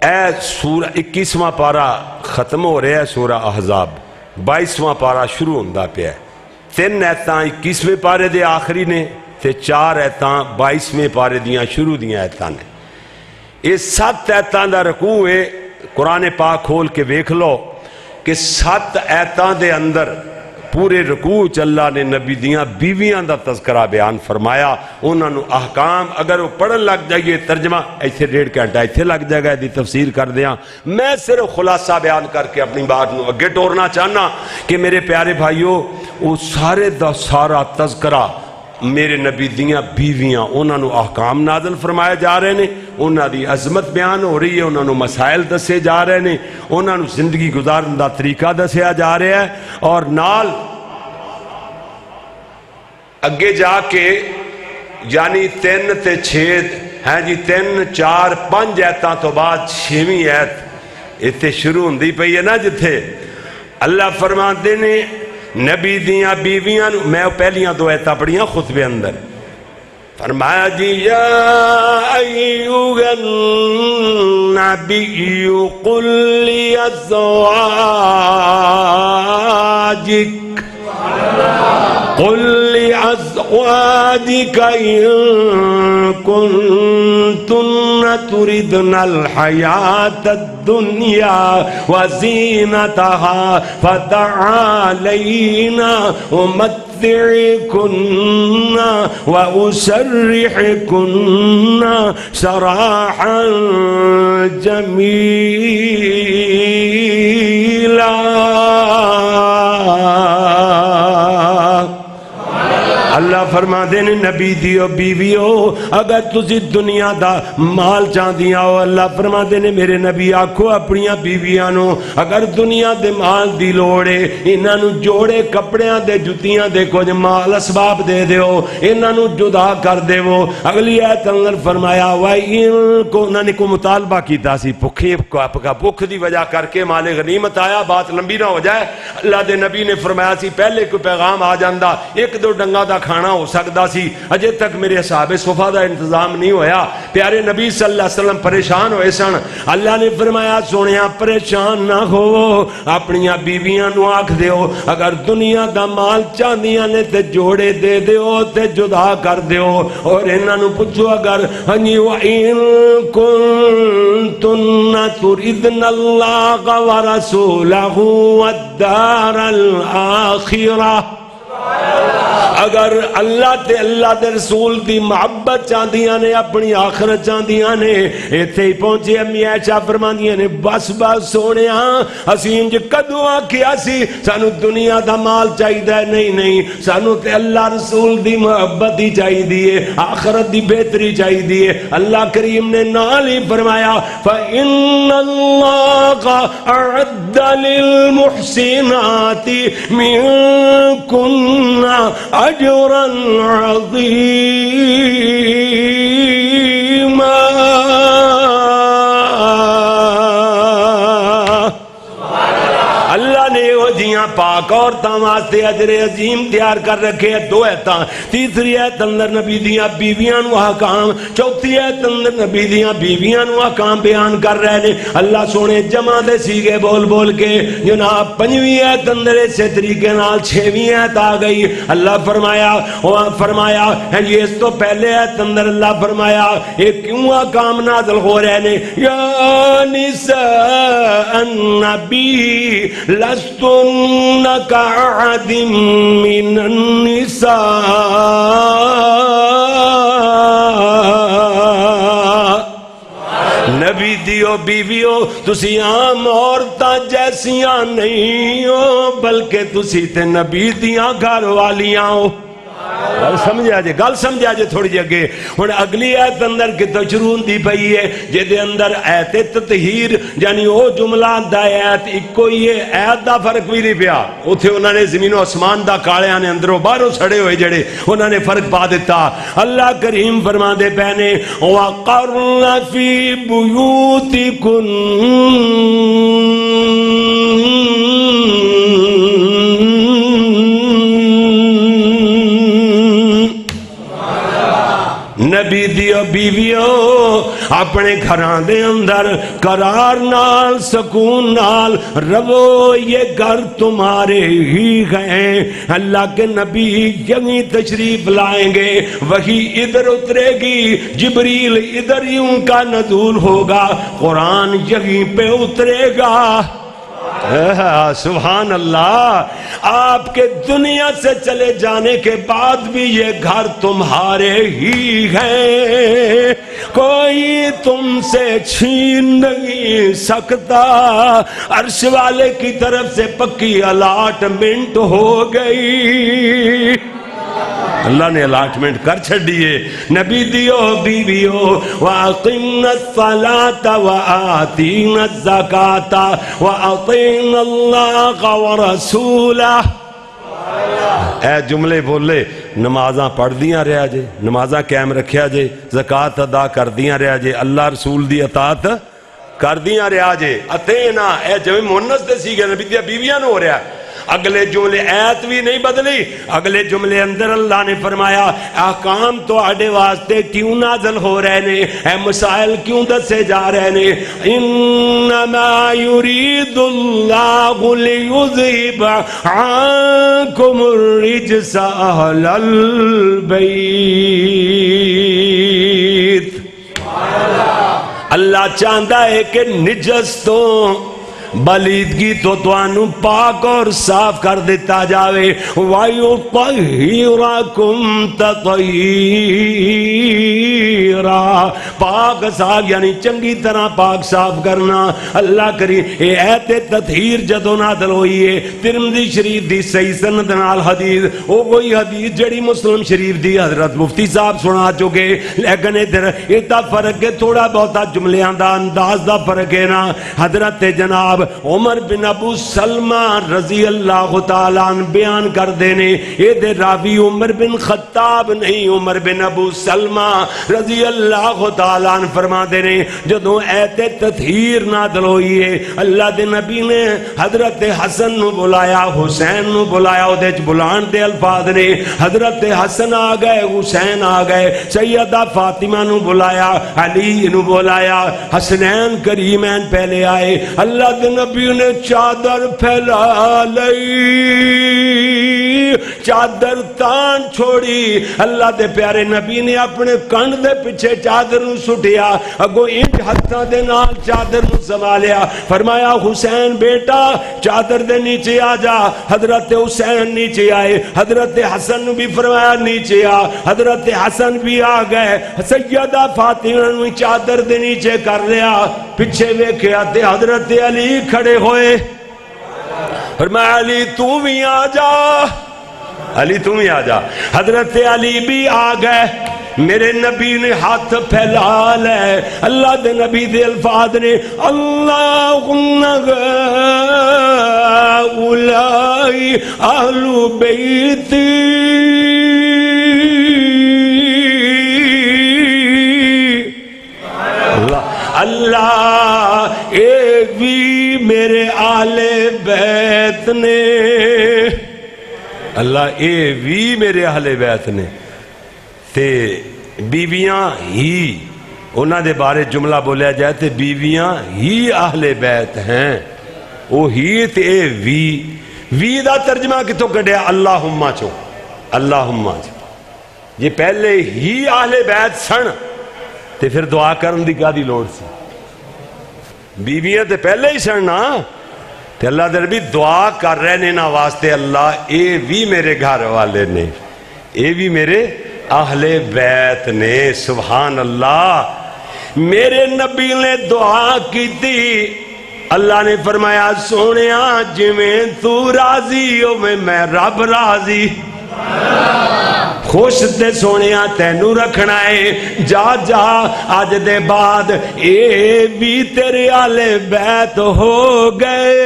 اے سورہ 21واں پارا ختم ہو رہا ہے سورہ احزاب 22واں پارا شروع ہوندہ پہ ہے 3 ایتاں 21ویں پارے دے آخری نے تے 4 ایتاں 22ویں پارے دیاں شروع دیاں ایتاں نے یہ 7 ایتاں دا رکوع ہے قرآن پاک کھول کے ویکھ لو کہ 7 ایتاں دے اندر پورے رکوع چ اللہ نے نبی دیاں بیویاں دا تذکرہ بیان فرمایا انہاں نو احکام اگر وہ پڑھن لگ جائیے ترجمہ ایتھے 1.5 گھنٹہ ایتھے لگ جائے گا دی تفسیر کر دیاں میں صرف خلاصہ بیان کر کے اپنی بات نو اگے ٹورنا چاہنا کہ میرے پیارے بھائیو وہ سارے دا سارا تذکرہ میرے نبی دیاں بیویاں انہاں نو احکام نازل فرمائے جا رہے ہیں انہاں دی عظمت بیان ہو رہی ہے انہاں نو مسائل دسے جا رہے ہیں انہاں نو زندگی گزارن دا طریقہ دسیا جا رہا ہے اور نال اگے جا کے یعنی 3 تے 6 ہیں جی 3 4 5 ایتاں تو بعد 6ویں ایت اتنے شروع ہوندی پئی ہے نا جتھے اللہ فرماتے نے نبی دیاں بیویاں میں پہلیاں 2 ایتاں پڑھیاں خطبے اندر فرمایا جی یا ایوہ النبی قل لی ازواجک قل لأزواجك إن كنتن تردن الحياة الدنيا وزينتها فتعالينا أمتعكن وأسرحكن سراحا جميلا اللہ فرما دینے نبی دیو بیویو اگر تسی دنیا دا مال چاندیاں ہو اللہ فرما دینے میرے نبی آکھو اپنیاں بیویانو اگر دنیا دے مال دی لوڑے انہاں جوڑے کپڑیاں دے جتیاں دے کچھ مال اسباب دے دیو انہاں جدا کر دے وہ اگلی آیت اندر فرمایا وَإِن کو انہاں نے کو مطالبہ کیتا سی بھوک دی وجہ کر کے مال غنیمت آیا بات لمبی نہ ہو جائے اللہ دے نبی نے فرمایا سی پہلے کوئی پیغام آ جاندہ 1-2 ڈنگا دا کھانا ہو سکتا سی اجے تک میرے صحابہ صفحہ دا انتظام نہیں ہویا پیارے نبی صلی اللہ علیہ وسلم پریشان ہوئے سن اللہ نے فرمایا سونیاں پریشان نہ ہو اپنیاں بیویاں نو آکھ دیو اگر دنیا دا مال چاندیاں نے تے جوڑے دے دیو تے جدا کر دیو اور انہاں نو پوچھو اگر ہنی وَإِن كُنتُنَّ تُرِدْنَ اللَّهَ وَرَسُولَهُ وَالدَّارَ الْآخِرَةَ اگر اللہ تے اللہ دے رسول دی محبت چاندیاں نے اپنی آخرت چاندیاں نے ایتھے ہی پہنچے امی عائشہ فرماندیاں نے بس بس سونیاں اسی انج کدو آکھیا سی سانو دنیا دا مال چاہیدا ہے نہیں سانو تے اللہ رسول دی محبت ہی چاہیدی ہے آخرت دی بہتری چاہیدی ہے اللہ کریم نے نال ہی فرمایا فَإِنَّ اللَّهَ أَعَدَّ لِلْمُحْسِنَاتِ مِنْكُنَّ أجرا عظيما اللہ نے وہ جیاں پاک اور واسطے اجر عظیم تیار کر رکھے 2 ایتاں تیسری ایت اندر نبی دیاں بیویاں نو احکام چوتھی ایت اندر نبی دیاں بیویاں نو احکام بیان کر رہے ہیں اللہ سونے جمع دے سیگے بول بول کے جناب 5ویں ایت اندر اسی طریقے نال 6ویں ایت آ گئی اللہ فرمایا ہے یہ اس تو پہلے ایت اندر اللہ فرمایا یہ کیوں احکام نازل ہو رہے ہیں یا نساء النبی لستن كأحد من النساء نبی دیو بیویو تسی عام عورتاں جیسیاں نہیں ہو بلکہ تسی تے نبی دیاں گھر والیاں ہو گل سمجھا جے تھوڑی جی اگے ہن اگلی ایت اندر کتوں شروع ہوندی پئی ہے جے دے اندر ایت تطہیر یعنی او جملہ دا ایت اکو ہی ہے ایت دا فرق بھی نہیں پیا اوتھے انہاں نے زمین و آسمان دا کالیاں نے اندروں باہروں سڑے ہوئے جڑے انہاں نے فرق پا دیتا اللہ کریم فرماندے پے نے وَقَرْنَ فِي بُيُوتِكُنَّ نبی دیو بیویو اپنے گھراں دے اندر قرار نال سکون نال رو، یہ گھر تمہارے ہی ہیں۔ اللہ کے نبی یہیں تشریف لائیں گے، وہی ادھر اترے گی، جبریل ادھر یوں کا نزول ہوگا، قرآن یہیں پہ اترے گا۔ سبحان اللہ، آپ کے دنیا سے چلے جانے کے بعد بھی یہ گھر تمہارے ہی ہیں، کوئی تم سے چھین نہیں سکتا۔ عرش والے کی طرف سے پکی الاٹمنٹ ہو گئی، اللہ نے الاٹمنٹ کر چھڑیے۔ نبی دیو بیویو وَأَقِمْنَا الصَّلَاةَ وَآتِينَا الزَّكَاةَ وَأَطِعْنَا اللَّهَ وَرَسُولَهُ۔ اے جملے بولے، نمازاں پڑھ دیاں رہا جے، نمازاں قائم رکھیا جے، زکاة ادا کر دیاں رہا جے، اللہ رسول دی اطاعت کر دیاں رہا جے۔ اتینا اے جو مونس دے سی گئے نبی دیا بیویاں نو ہو رہا ہے۔ اگلے جملے ایت بھی نہیں بدلی، اگلے جملے اندر اللہ نے فرمایا احکام تو آڑے واسطے کیوں نازل ہو رہے نے، اے مسائل کیوں دسے جا رہے نے۔ انما یرید اللہ لیذہب عنکم الرجس اہل البیت۔ اللہ چاہتا ہے کہ نجس تو بلیدگی تو توانو پاک اور صاف کر دیتا جاوے۔ وَيُطَهِّرَكُمْ تَطْهِيرًا، پاک صاف یعنی چنگی طرح پاک صاف کرنا۔ اللہ کریم اے ایت تطہیر جدو نازل ہوئی ہے، ترمذی شریف دی صحیح سند نال حدیث، او کوئی حدیث جڑی مسلم شریف دی حضرت مفتی صاحب سنا چکے، لیکن ادھر اتنا فرق ہے، تھوڑا بہتا جملیاں دا انداز دا فرق ہے نا۔ حضرت جناب عمر بن ابو سلمہ رضی اللہ تعالیٰ عنہ بیان کر دینے، یہ دے راوی عمر بن خطاب نہیں، عمر بن ابو سلمہ رضی اللہ تعالیٰ عنہ فرما دینے جدوں ایت تطہیر نازل ہوئی ہے، اللہ دے نبی نے حضرت حسن نو بلایا، حسین نو بلایا، او دے بلان دے الفاظ نے حضرت حسن آ گئے، حسین آ گئے، سیدہ فاطمہ نو بلایا، علی نو بلایا، حسنین کریمین پہلے آئے۔ اللہ دے نبی نے چادر پھیلا لئی، چادر تان چھوڑی، اللہ دے پیارے نبی نے اپنے کنڈ دے پیچھے چادر نو سٹیا، اگو انج ہتھاں دے نال چادر نو سنبھالیا، فرمایا حسین بیٹا چادر دے نیچے آ جا۔ حضرت حسین نیچے آئے، حضرت حسن نو بھی فرمایا نیچے آ، حضرت حسن بھی آ گئے، سیدہ فاطمہ نو چادر دے نیچے کر لیا، پیچھے ویکھیا تے حضرت علی کھڑے ہوئے، فرمایا علی تو بھی آ جا، علی تم ہی آ جا۔ حضرت علی بھی آ گئے، میرے نبی نے ہاتھ پھیلا لے، اللہ دے نبی دے الفاظ نے اللہم اولائی اہل بیتی، اللہ اے بھی میرے آل بیت نے، اللہ اے بھی میرے اہل بیت نے۔ تے بیویاں ہی انہاں دے بارے جملہ بولیا جائے تے بیویاں ہی اہل بیت ہیں، وہ ہی تے اے وی دا ترجمہ کتوں کڈیا اللہم چو، اللہم چو، یہ پہلے ہی اہل بیت سن تے پھر دعا کرن دی کیا دی لوڑ سی؟ بیویاں تے پہلے ہی سن نا، تے اللہ در بھی دعا کر رہے نے نا واسطے اللہ اے بھی میرے گھر والے نے، اے بھی میرے اہل بیت نے۔ سبحان اللہ، میرے نبی نے دعا کی تھی، اللہ نے فرمایا سونیا جویں تو راضی ہو میں رب راضی، خوش تے سونیا تینوں رکھنا ہے، جا جا آج دے بعد اے بھی تیرے آل بیت ہو گئے،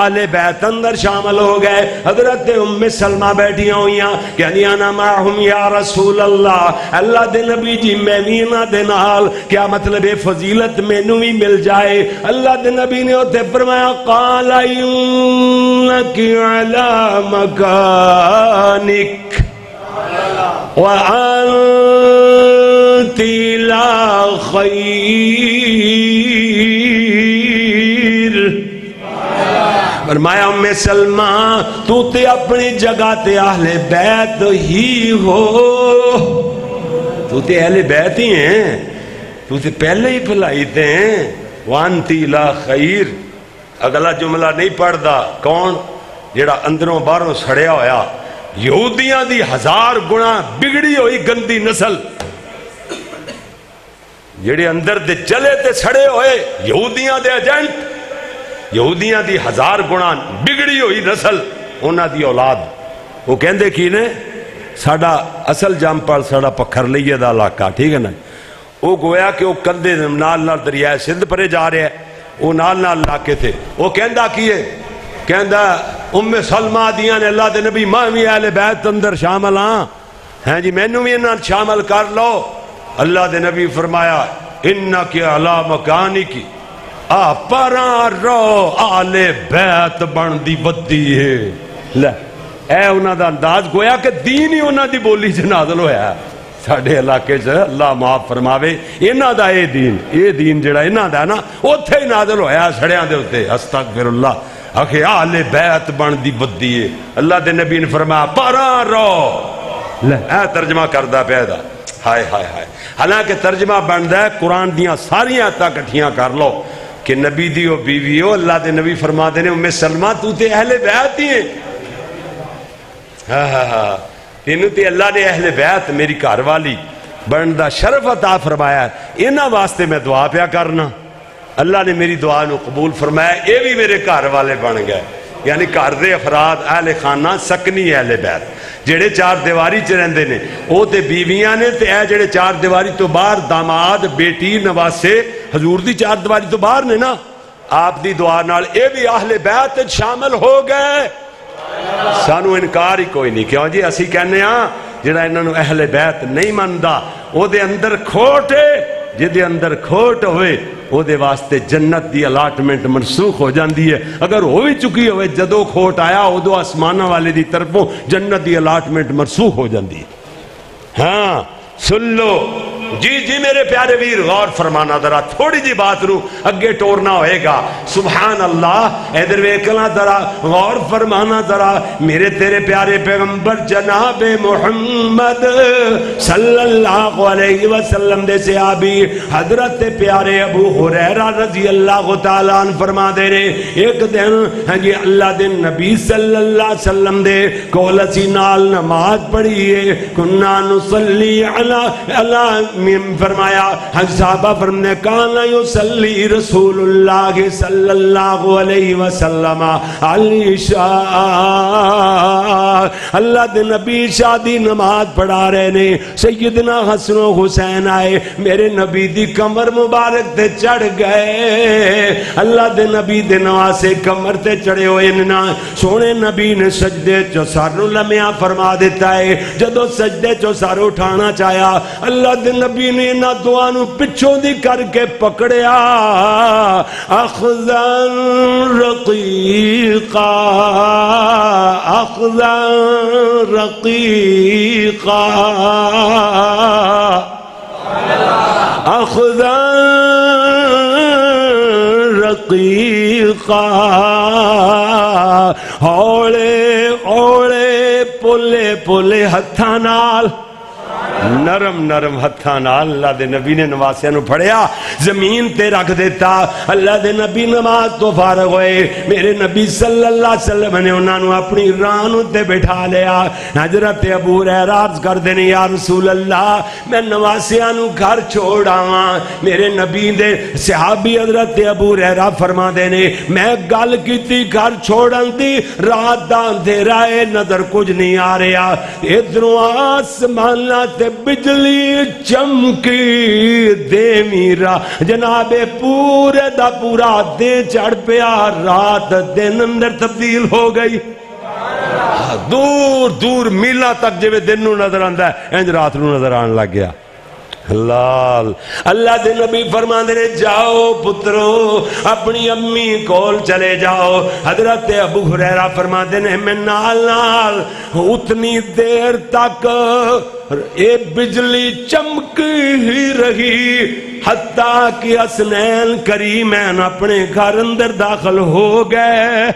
آل بیت اندر شامل ہو گئے۔ حضرت ام سلمہ بیٹھیاں ہوئیاں کہنی انا معہم یا رسول اللہ، اللہ دے نبی جی میں بھی نہ دے نال، کیا مطلب ہے فضیلت مینوں بھی مل جائے۔ اللہ دے نبی نے ہوتے فرمایا قال انک علی مکانک وَأَنْتَ وانتی لا خیر. فرمایا ام سلمہ تو تے اپنی جگہ تے اہل بیت ہی ہو، تو تے اہل بیت ہی ہیں، تو تے پہلے ہی پھلائی تے ہیں. وانتی لا خیر. اگلا جملہ نہیں پڑھدا کون؟ جیڑا اندروں باہروں سڑیا ہویا، یہودیاں دی 1000 گنا بگڑی ہوئی گندی نسل، جیڑے اندر دے چلے تے سڑے ہوئے یہودیاں دے ایجنٹ، یہودیاں دی 1000 گنا بگڑی ہوئی نسل، انہاں دی اولاد. وہ کہندے کی نے ساڈا اصل جامپال ساڈا پکھر لئیے دا علاقہ، ٹھیک ہے نا. وہ گویا کہ وہ کندے نال نال دریائے سندھ پرے جا رہے ہیں، وہ نال نال علاقے تھے. وہ کہندا کیے؟ کہندا ام سلمہ دیاں نے اللہ دے نبی میں بھی اہل بیت اندر شامل ہاں، ہیں جی مینوں بھی انہاں شامل کر لو. اللہ دے نبی فرمایا انکی علی مکانکی، پراں رو آل بیت بن دی ودی ہے. لے اے انہاں دا انداز گویا کہ دین ہی انہاں دی بولی چ نازل ہویا ساڈے علاقے چ. اللہ معاف فرماوے انہاں دا اے دین جڑا انہاں دا نا اوتھے ہی نازل ہویا سڑیاں دے اوتے. استغفر اللہ. آخے آل بیت بن دی ودی ہے. اللہ دے نبی نے فرمایا پراں رو. لے اے ترجمہ کردہ پیدا. ہائے ہائے ہائے. حالانکہ ترجمہ بندا ہے قرآن دیاں ساریاں آیتاں کٹھیاں کر لو کہ نبی دیو بیویو اللہ دے نبی فرما دے نے ام سلمہ تو تے اہل بیت ہی ہے. ہاں ہاں ہاں تینوں تے اللہ نے اہل بیت میری گھر والی بن دا شرف عطا فرمایا ہے. انہاں واسطے میں دعا پیا کرنا، اللہ نے میری دعا نو قبول فرمایا. اے بھی میرے گھر والے بن گئے، یعنی گھر دے افراد اہل خانہ سکنی اہل بیت جڑے چار دیواری چ رہندے نے او تے بیویاں نے، تے اے جڑے چار دیواری تو باہر داماد بیٹی نواسے حضور دی چار دیواری تو باہر نے نا، آپ دی دعا نال اے بھی اہل بیت شامل ہو گئے. سانو انکار ہی کوئی نہیں. کیوں جی اسی کہنے ہاں جڑا انہاں نو اہل بیت نہیں مندا او دے اندر کھوٹ ہے. جدے اندر کھوٹ ہوئے او دے واسطے جنت دی الاٹمنٹ منسوخ ہو جاندی ہے. اگر ہو بھی چکی ہوئے جدو کھوٹ آیا ادو آسمانہ والے دی طرفوں جنت دی الاٹمنٹ منسوخ ہو جاندی ہے. ہاں سن لو جی جی میرے پیارے ویر غور فرمانا ذرا تھوڑی جی بات رو اگے ٹورنا ہوئے گا. سبحان اللہ. ادھر ویکھنا ذرا غور فرمانا ذرا میرے تیرے پیارے پیغمبر جناب محمد صلی اللہ علیہ وسلم دے صحابی حضرت پیارے ابو ہریرہ رضی اللہ تعالیٰ عنہ فرما دے رہے ایک دن جی اللہ دے نبی صلی اللہ علیہ وسلم دے کول اسی نال نماز پڑھیے کننا نصلی علی فرمایا صحابہ فرمانے کانا یصلی رسول اللہ صلی اللہ علیہ وسلم العشاء. اللہ دے نبی شادی نماز پڑھا رہے نے. سیدنا حسن و حسین آئے میرے نبی دی کمر مبارک تے چڑھ گئے. اللہ دے نبی دے نواسے کمر تے چڑھے ہوئے نا. سونے نبی نے سجدے چو سر لمحہ فرما دیتا ہے. جدو سجدے چو سر اٹھانا چاہیا اللہ دے نبی نے نہ دعا نو پچھوں دی کر کے پکڑیا. اخذن رقیقا اخذن رقیقا اخذن رقیقا. اوڑے اوڑے پلے پلے ہتھاں نال نرم نرم ہتھاں نال اللہ دے نبی نے نواسیاں نو پھڑیا زمین تے رکھ دیتا. اللہ دے نبی نماز تو فارغ ہوئے. میرے نبی صلی اللہ علیہ وسلم نے انہاں نو اپنی رانوں تے بٹھا لیا. حضرت ابو ہریرہ عرض کر دینے یا رسول اللہ میں نواسیاں نو گھر چھوڑ آواں. میرے نبی دے صحابی حضرت ابو ہریرہ فرما دینے میں گل کیتی گھر چھوڑن دی رات دا اندھیرا ہے نظر کچھ نہیں آ رہا. ادھروں آسماناں تے بجلی چمکی دے میرا جناب پورے دا پورا دے چڑھ پیا. رات دن اندر تبدیل ہو گئی. دور دور میلہ تک جوے دن نو نظر آندا ہے انج رات نو نظر آن لگ گیا. لال اللہ دے نبی فرماندے نے جاؤ پترو اپنی امی کول چلے جاؤ. حضرت ابو ہریرہ فرماندے نے میں نال نال اتنی دیر تک اے بجلی چمکی ہی رہی حتیٰ کہ حسنین کریمین اپنے گھر اندر داخل ہو گئے.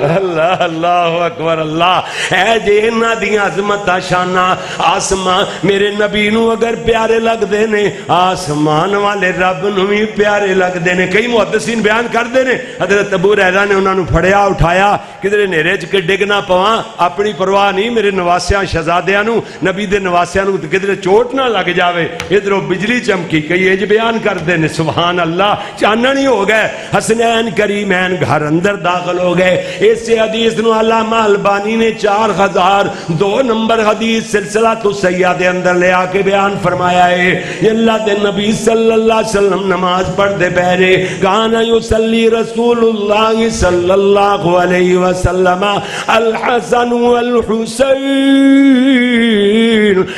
اللہ اللہ اکبر اللہ. اے جے انہاں دی عظمت شانہ آسمان میرے نبی نو اگر پیارے لگ دے نے آسمان والے رب نو بھی پیارے لگ دے نے. کئی محدثین بیان کر دے نے حضرت ابو ہریرہ نے انہاں نو پھڑیا اٹھایا کدھر نیرے چ ڈگ نہ پواں اپنی پرواہ نہیں میرے نواسیاں شہزادیاں نو نبی دے نواسیاں نو کدھر چوٹ نہ لگ جاوے. ادھروں بجلی چمکی کئی اج بیان کر دے نے سبحان اللہ چانن ہی ہو گئے. حسنین کریمین گھر اندر داخل ہو گئے. اس حدیث نو علامہ البانی نے 4002 نمبر حدیث سلسلہ تو سیاح دے اندر لے آ کے بیان فرمایا ہے. اللہ دے نبی صلی اللہ علیہ وسلم نماز پڑھ دے پہرے کانا یصلی رسول اللہ صلی اللہ علیہ وسلم الحسن والحسین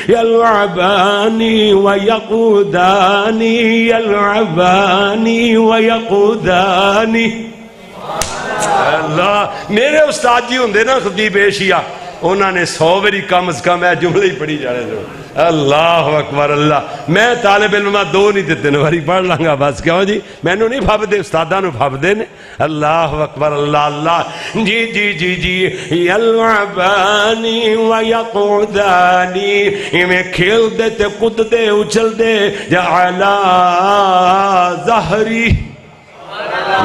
یلعبانی ویقودانی یلعبانی ویقودانی. اللہ میرے استاد جی ہوندے نا خطیب ایشیا انہوں نے 100 باری کم از کم ہے جملے ہی پڑھی جانے دو. اللہ اکبر اللہ. میں طالب علمہ 2 نہیں دیتے نواری پڑھ لانگا بس کیوں جی میں نو نہیں بھاب دے استادہ نو بھاب دے نے. اللہ اکبر اللہ اللہ. جی جی جی جی یلعبانی ویقعدانی میں کھیل دے تے قد دے اچھل دے جعلا ظہری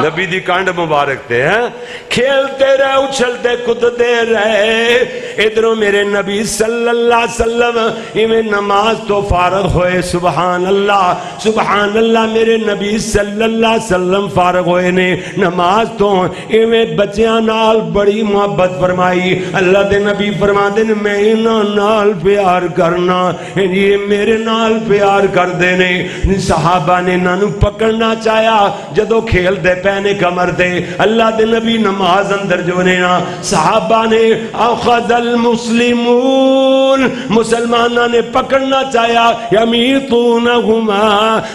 نبی دی کانڈ مبارک تے ہیں کھیلتے رہے اچھلتے کودتے رہے. ادھروں میرے نبی صلی اللہ علیہ وسلم میں نماز تو فارغ ہوئے. سبحان اللہ سبحان اللہ. میرے نبی صلی اللہ علیہ وسلم فارغ ہوئے نے نماز تو میں بچیاں نال بڑی محبت فرمائی. اللہ دے نبی فرماتے ہیں میں انہاں نال پیار کرنا یہ میرے نال پیار کر دینے. صحابہ نے انہاں پکڑنا چاہیا جدو کھیل دے پہنے کمر دے. اللہ دے نبی نماز اندر جو نینا صحابہ نے اخذ المسلمون مسلمانہ نے پکڑنا چاہیا یمیتونہما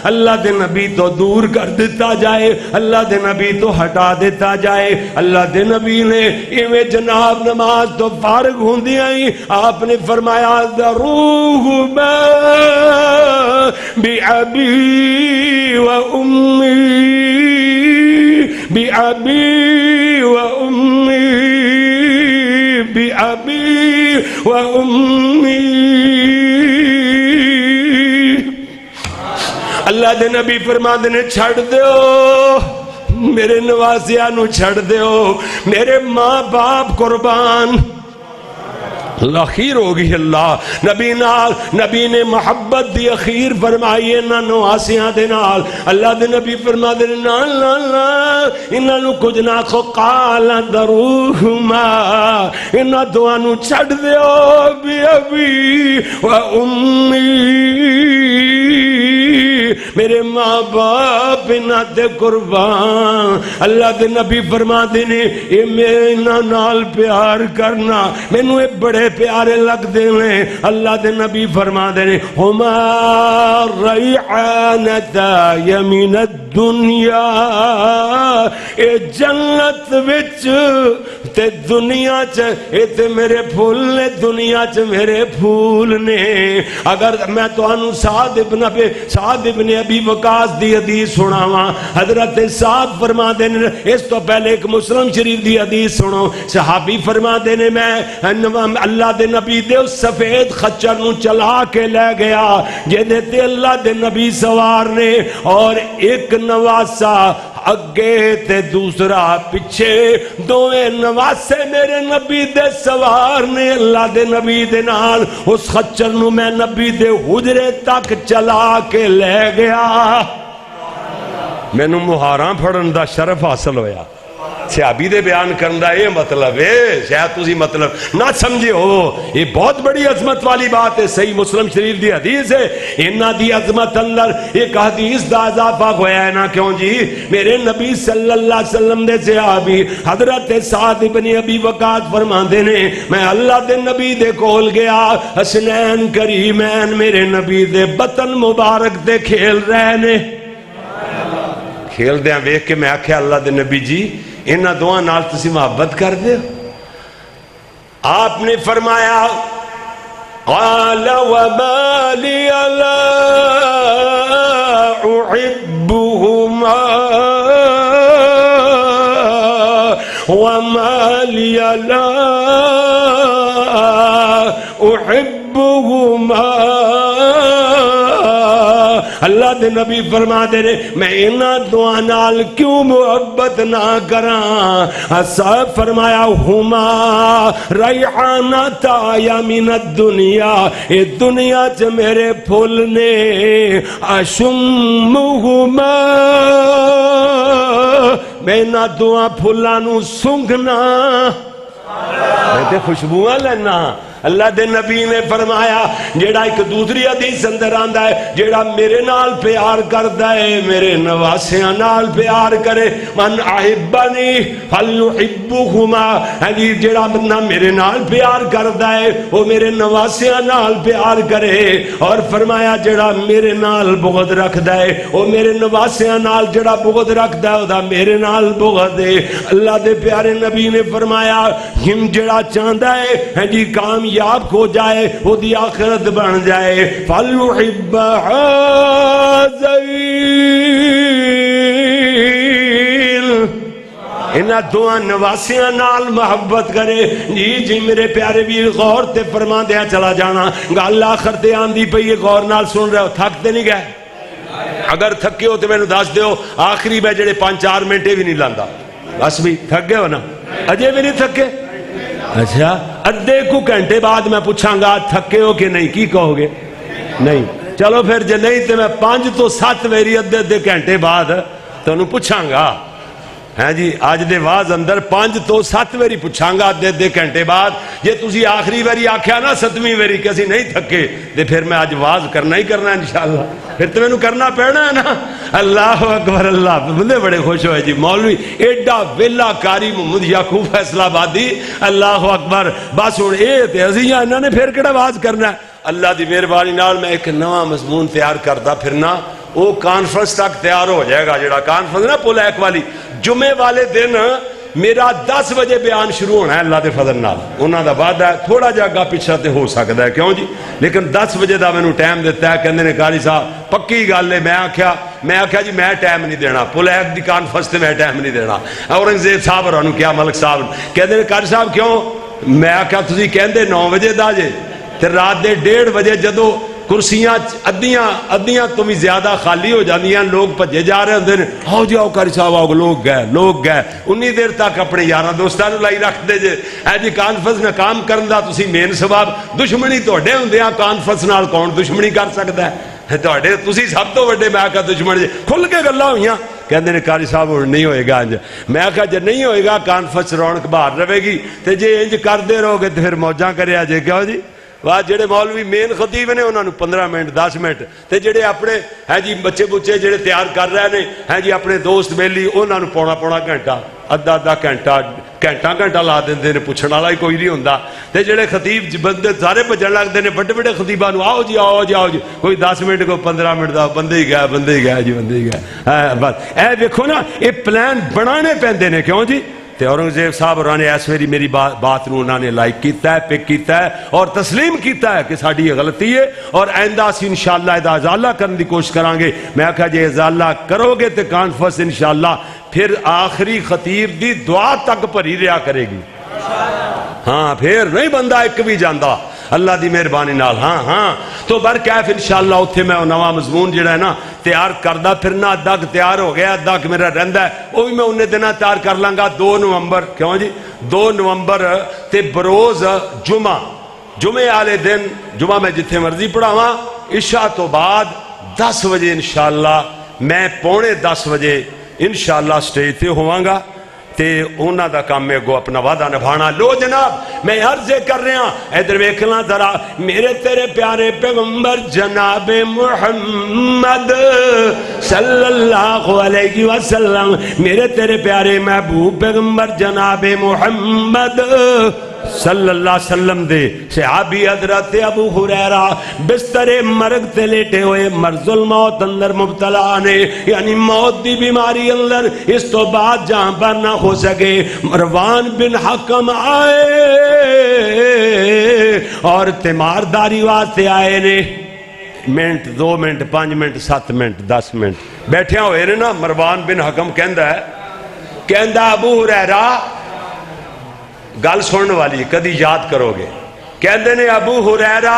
اللہ دے نبی تو دور کر دیتا جائے اللہ دے نبی تو ہٹا دیتا جائے. اللہ دے نبی نے ایویں جناب نماز تو فارغ ہوندی آئی آپ نے فرمایا ذروہما بِأَبِي وَأُمِّي بِأَبِي وَأُمِّي بِأَبِي وَأُمِّي. اللہ دے نبی فرماندے نے چھڑ دیو میرے نوازیاں نو چھڑ دیو میرے ماں باپ قربان. اخیر ہوگی اللہ نبی نے محبت دی اخیر فرمائی انہاں نواسیاں دے نال. اللہ دے نبی فرما دے نال انہاں نو کچھ نہ کھو قال دروہما انہاں دعا نو چھڑ دیو بی ابی و امی میرے ماں باپ انہاں دے قربان. اللہ دے نبی فرما دے نے اے میں انہاں نال پیار کرنا مینوں اے بڑے پیارے لگ دے ہیں. اللہ دے نبی فرما دے نے ہما ریعانتا یمین الدنیا اے جنت وچ تے دنیا چ اے تے میرے پھول نے دنیا چ میرے پھول نے. اگر میں تو انو سعد ابن ابی وقاص دی حدیث سناواں حضرت سعد فرما دے نے اس تو پہلے ایک مسلم شریف دی حدیث سنو. صحابی فرما دے نے میں اللہ دے نبی دے اس سفید خچر نو چلا کے لے گیا جہدے تے اللہ دے نبی سوار نے اور ایک نواسا اگے تے دوسرا پچھے دوئے نواسے میرے نبی دے سوار نے. اللہ دے نبی دے نال اس خچر نو میں نبی دے حجرے تک چلا کے لے گیا. میں نو مہاراں پھڑن دا شرف حاصل ہویا. صحابی دے بیان کرنا یہ مطلب ہے شاید تسی مطلب نہ سمجھے ہو یہ بہت بڑی عظمت والی بات ہے صحیح مسلم شریف دی حدیث ہے انہاں دی عظمت اندر ایک حدیث دا اضافہ ہویا ہے نا کیوں جی میرے نبی صلی اللہ علیہ وسلم دے صحابی حضرت سعد بن ابی وقاص فرماندے نے میں اللہ دے نبی دے کول گیا حسنین کریمین میرے نبی دے بطن مبارک دے کھیل رہے نے کھیل دیاں ویکھ کے میں آکھیا اللہ دے نبی جی انہاں دعا نال تسی محبت کر دے آپ نے فرمایا قال وما لي لا احبهما وما لي لا احبهما اللہ دے نبی فرما دے رہے میں انہاں دعا نال کیوں محبت نہ کراں صاحب فرمایا ہما ریحانتا یا من الدنیا اے دنیا چ میرے پھول نے اشمہما میں نہ دعا پھولانو سنگنا میں تے خوشبوئیں لینا اللہ دے نبی نے فرمایا جیڑا ایک دوسری حدیث اندر آندا ہے جیڑا میرے نال پیار کردا ہے میرے نواسیاں نال پیار کرے من احبنی فلیحبہما یعنی جیڑا بندہ میرے نال پیار کردا ہے وہ میرے نواسیاں نال پیار کرے اور فرمایا جیڑا میرے نال بغض رکھدا ہے وہ میرے نواسیاں نال جیڑا بغض رکھدا ہے وہ میرے نال بغض ہے اللہ دے پیارے نبی نے فرمایا ہم جیڑا چاہندا ہے جی کامیاب ہو جائے وہ دی آخرت بن جائے فَلْيُحِبَّ حَازَيْنِ انہاں دعا نواسیاں نال محبت کرے جی میرے پیارے ویر غور تے فرما دیا چلا جانا گل آخر تے آندی پہ یہ غور نال سن رہے ہو تھکتے نہیں گئے اگر تھکے ہو تو میں نے دس دیو آخری میں جڑے 5-4 منٹے بھی نہیں لاندا بس بھی تھک گئے ہو نا اجے بھی نہیں تھکے اچھا ادھے کو گھنٹے بعد میں پوچھاں گا تھکے ہو کہ نہیں کی کہو گے نہیں چلو پھر جے نہیں تو میں 5 تو 7 ویری ادھے گھنٹے بعد تو انہوں پوچھاں گا ہاں جی آج دے واز اندر 5 تو 7 ویری پوچھاں گا ادھے گھنٹے بعد یہ تسی آخری ویری آکھیا نا 7ویں ویری کسی نہیں تھکے دے پھر میں آج واز کرنا ہی کرنا ہے انشاءاللہ پھر تو میں نے کرنا پڑنا ہے نا اللہ اکبر اللہ بندے بڑے خوش ہوئے جی مولوی ایڈا ویلا کاری محمد یعقوب فیصلہ آبادی اللہ اکبر بس ہوں اے تے ازیاں انہوں نے پھر کڑا واز کرنا ہے اللہ دی مہربانی نال میں ایک نواں مضمون تیار کردا پھرنا وہ کانفرنس تک تیار ہو جائے گا جڑا کانفرنس نا پل ایک والی جمعے والے دن میرا 10 بجے بیان شروع ہونا ہے اللہ دے فضل نال انہاں دا وعدہ ہے تھوڑا جا گا پیچھے تے ہو سکتا ہے کیوں جی لیکن 10 بجے دا مینوں ٹائم دیتا ہے کہندے نے قاری صاحب پکی گل ہے میں آکھیا جی میں ٹائم نہیں دینا پل ایک دی کانفرنس تے میں ٹائم نہیں دینا اورنگزیب صاحب اور کیا ملک صاحب کہندے نے قاری صاحب کیوں میں آکھیا تسی کہندے 9 بجے دا جے تے رات دے 1:30 بجے جدو کرسیاں ادیاں تو بھی زیادہ خالی ہو جاندیاں لوگ بھجے جا رہے ہوندے نے آؤ جی آؤ قاری صاحب آؤ لوگ گئے انی دیر تک اپنے یاراں دوستاں نوں لائی رکھ دے جے اے جی کانفرنس ناکام کرن دا تسی مین سبب دشمنی تہاڈے ہوندیاں کانفرنس نال کون دشمنی کر سکدا ہے تہاڈے تسی سب تو وڈے میں آکھا دشمن جے کھل کے گلاں ہوئیاں کہندے نے قاری صاحب ہن نہیں ہوئے گا انج میں آکھا جے نہیں ہوئے گا کانفرنس رونق باہر رہے گی تے جے انج کردے رہو گے تے پھر موجاں کریا جے کیوں جی واہ جڑے مولوی مین خطیب نے انہوں نے 15 منٹ 10 منٹ تے جڑے اپنے ہیں جی بچے بچے جڑے تیار کر رہے ہیں ہیں جی اپنے دوست بیلی انہوں نے پونا گھنٹہ ادھا گھنٹہ لا دیندے نے پوچھن والا ہی کوئی نہیں ہوندا تے جڑے خطیب بندے سارے بھجن لگدے نے بڑے خطیباں نوں آؤ جی کوئی 10 منٹ کو 15 منٹ دا بندے ہی گئے جی بس اے دیکھو نا یہ پلان بنانے پیندے نے کیوں جی تے اورنگزیب صاحب اور نے اس ویری میری بات نو انہوں نے لائک کیتا ہے پک کیتا ہے اور تسلیم کیتا ہے کہ ساڈی یہ غلطی ہے اور آئندہ اسی انشاءاللہ ادا ازالہ کرنے دی کوشش کریں گے میں آکھا جے ازالہ کرو گے تے کانفرنس انشاءاللہ پھر آخری خطیب دی دعا تک بھری رہا کرے گی ہاں پھر نہیں بندہ ایک بھی جاندا اللہ دی مہربانی نال ہاں تو برکیف انشاءاللہ اتھے میں نواں مضمون جڑا ہے نا تیار کردا پھرنا ادھا تیار ہو گیا ادھا میرا رہندا ہے وہ بھی میں انہیں دنوں تیار کر لاں گا 2 نومبر کیوں جی 2 نومبر تے بروز جمعے والے دن جمعہ میں جتھے مرضی پڑھاواں عشاء تو بعد 10 بجے انشاءاللہ میں 9:45 بجے انشاءاللہ سٹیج تے ہوواں گا تے انہاں دا کام میں گو اپنا وعدہ نبھانا. لو جناب میں عرض کر رہا ادھر ویکھنا ذرا میرے تیرے پیارے پیغمبر جناب محمد صلی اللہ علیہ وسلم، میرے تیرے پیارے محبوب پیغمبر جناب محمد صلی اللہ علیہ وسلم دے صحابی حضرت ابو ہریرہ بستر مرگ تے لیٹے ہوئے مرض الموت اندر مبتلا نے، یعنی موت دی بیماری اندر، اس تو بعد جہاں پر نہ ہو سکے مروان بن حکم آئے اور تیمارداری واسطے آئے نے. Minute 2 minute 5 minute 7 minute 10 minute بیٹھے ہوئے نے نا. مروان بن حکم کہندا ابو ہریرہ گل سننے والی کدی یاد کرو گے. کہندے نے ابو ہریرہ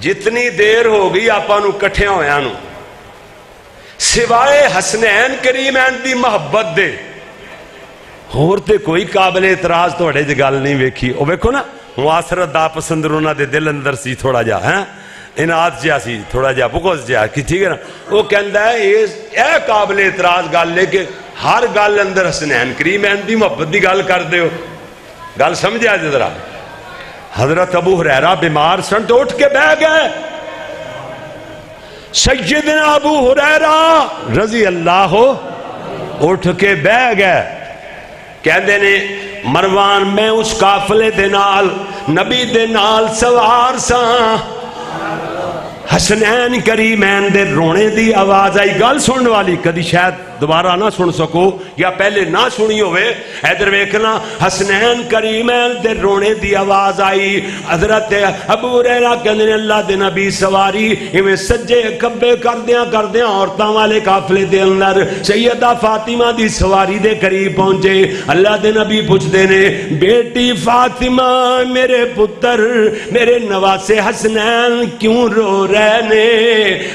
جتنی دیر ہو گئی آپاں نو کٹھے ہویاں نو سوائے حسنین کریمین دی محبت دے ہور تے کوئی قابل اعتراض تواڈے دی گل نہیں ویکھی. او ویکھو نا معاصرت دا پسند انہاں دے دل اندر سی تھوڑا جا انعاد جہا سی تھوڑا جہا بغض جہا کہ ٹھیک ہے نا. وہ کہندا ہے اے قابل اعتراض گل ہے کہ ہر گل اندر حسنین کریمین دی محبت دی گل کر دیو. گل سمجھا جی ذرا. حضرت ابو ہریرہ بیمار سن تو اٹھ کے بیٹھ گئے. سیدنا ابو ہریرہ رضی اللہ اٹھ کے بیٹھ گئے. کہندے نے مروان میں اس قافلے دے نال نبی دے نال سوار ساں، حسنین کریمین دے رونے دی آواز آئی. گل سننے والی کدی شاید دوبارہ نہ سن سکو یا پہلے نہ سنی ہوئے. ادھر ویکھنا حسنین کریمین دے رونے دی آواز آئی. حضرت ابو ہریرہ کہندے نے اللہ دے نبی سواری ایویں سجے کبے کردیاں عورتاں والے قافلے دے اندر سیدہ فاطمہ دی سواری دے قریب پہنچے. اللہ دے نبی پوچھدے نے بیٹی فاطمہ میرے پتر میرے نواسے حسنین کیوں رو رہے نے؟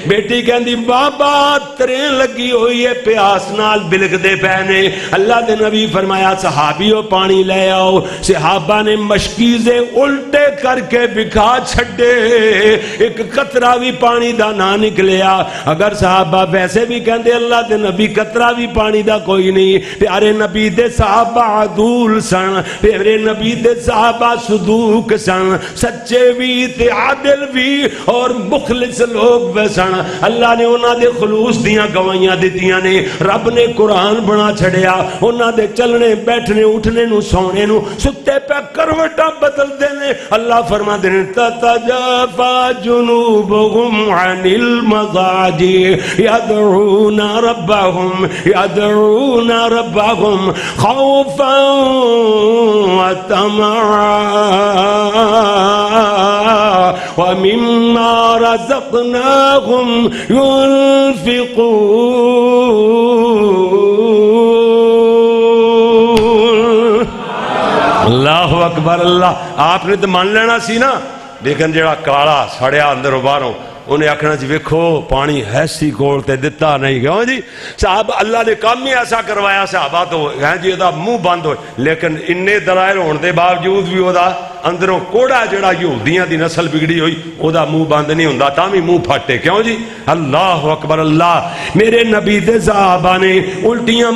بیٹی کہندی بابا تریں لگی ہوئی ہے پیاس نال بلک دے پہنے. اللہ دے نبی فرمایا صحابیوں پانی لے آؤ. صحابہ نے مشکیزے الٹے کر کے بکھا چھڑے، ایک قطرہ بھی پانی دا نہ نکلیا. اگر صحابہ ویسے بھی کہندے اللہ دے نبی قطرہ بھی پانی دا کوئی نہیں. پیارے نبی دے صحابہ عدول سن، پیارے نبی دے صحابہ صدوق سن، سچے بھی تے عادل بھی اور مخلص لوگ بھی سن. اللہ نے انہاں دے خلوص دیاں گواہیاں دتیاں نے. رب نے قرآن بنا چھڑیا انہاں دے چلنے بیٹھنے اٹھنے نو سونے نو ستے پہ کروٹا بدل دینے. اللہ فرما دینے تتجافا جنوبهم عن المضاجع يدعون ربهم خوفا وطمعا ومما رزقناهم اللہ اکبر. اللہ آپ نے تو مان لینا سی نا، لیکن جڑا کالا سڑیا اندروں باہروں انہیں آکھنا جی ویکھو پانی ایسی کول تے دتا نہیں گیا جی. صاحب اللہ نے کام ہی ایسا کروایا صحابہ تو ہیں جی دا منہ بند ہوئے، لیکن انے دلائل ہونے دے باوجود بھی دا اندروں کوڑا جڑا یہودیاں دی نسل بگڑی ہوئی او دا منہ بند نہیں ہوندا تاں بھی منہ پھٹے. کیوں جی؟ اللہ اکبر. اللہ میرے نبی دے صحابہ نے الٹیاں